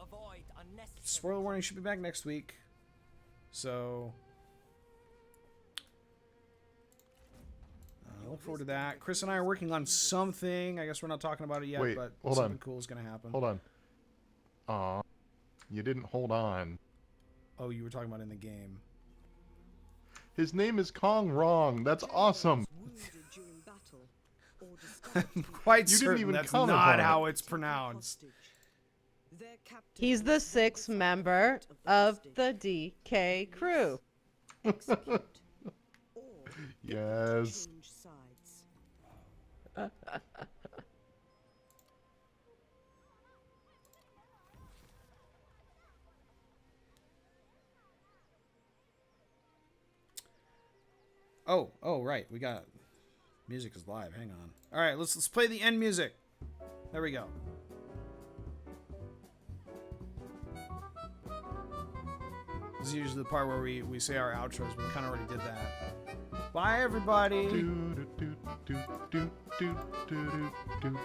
avoid unnecessary Spoiler warning should be back next week. So look forward to that. Chris and I are working on something. I guess we're not talking about it yet, Wait, but hold something on. cool is going to happen. Hold on. Aw. You didn't hold on. Oh, you were talking about in the game. His name is Kong Wrong. That's awesome. Wounded during battle or discovered to I'm be quite You didn't certain even that's comment not on it. how it's taken pronounced. hostage. Their captain He's the was sixth held member of the of hostage. the DK crew. Execute or Yes. change sides. Oh, right. We got music is live. Hang on. All right, let's play the end music. There we go. This is usually the part where we say our outros, but we kind of already did that. Bye, everybody. Do, do, do, do, do, do, do, do.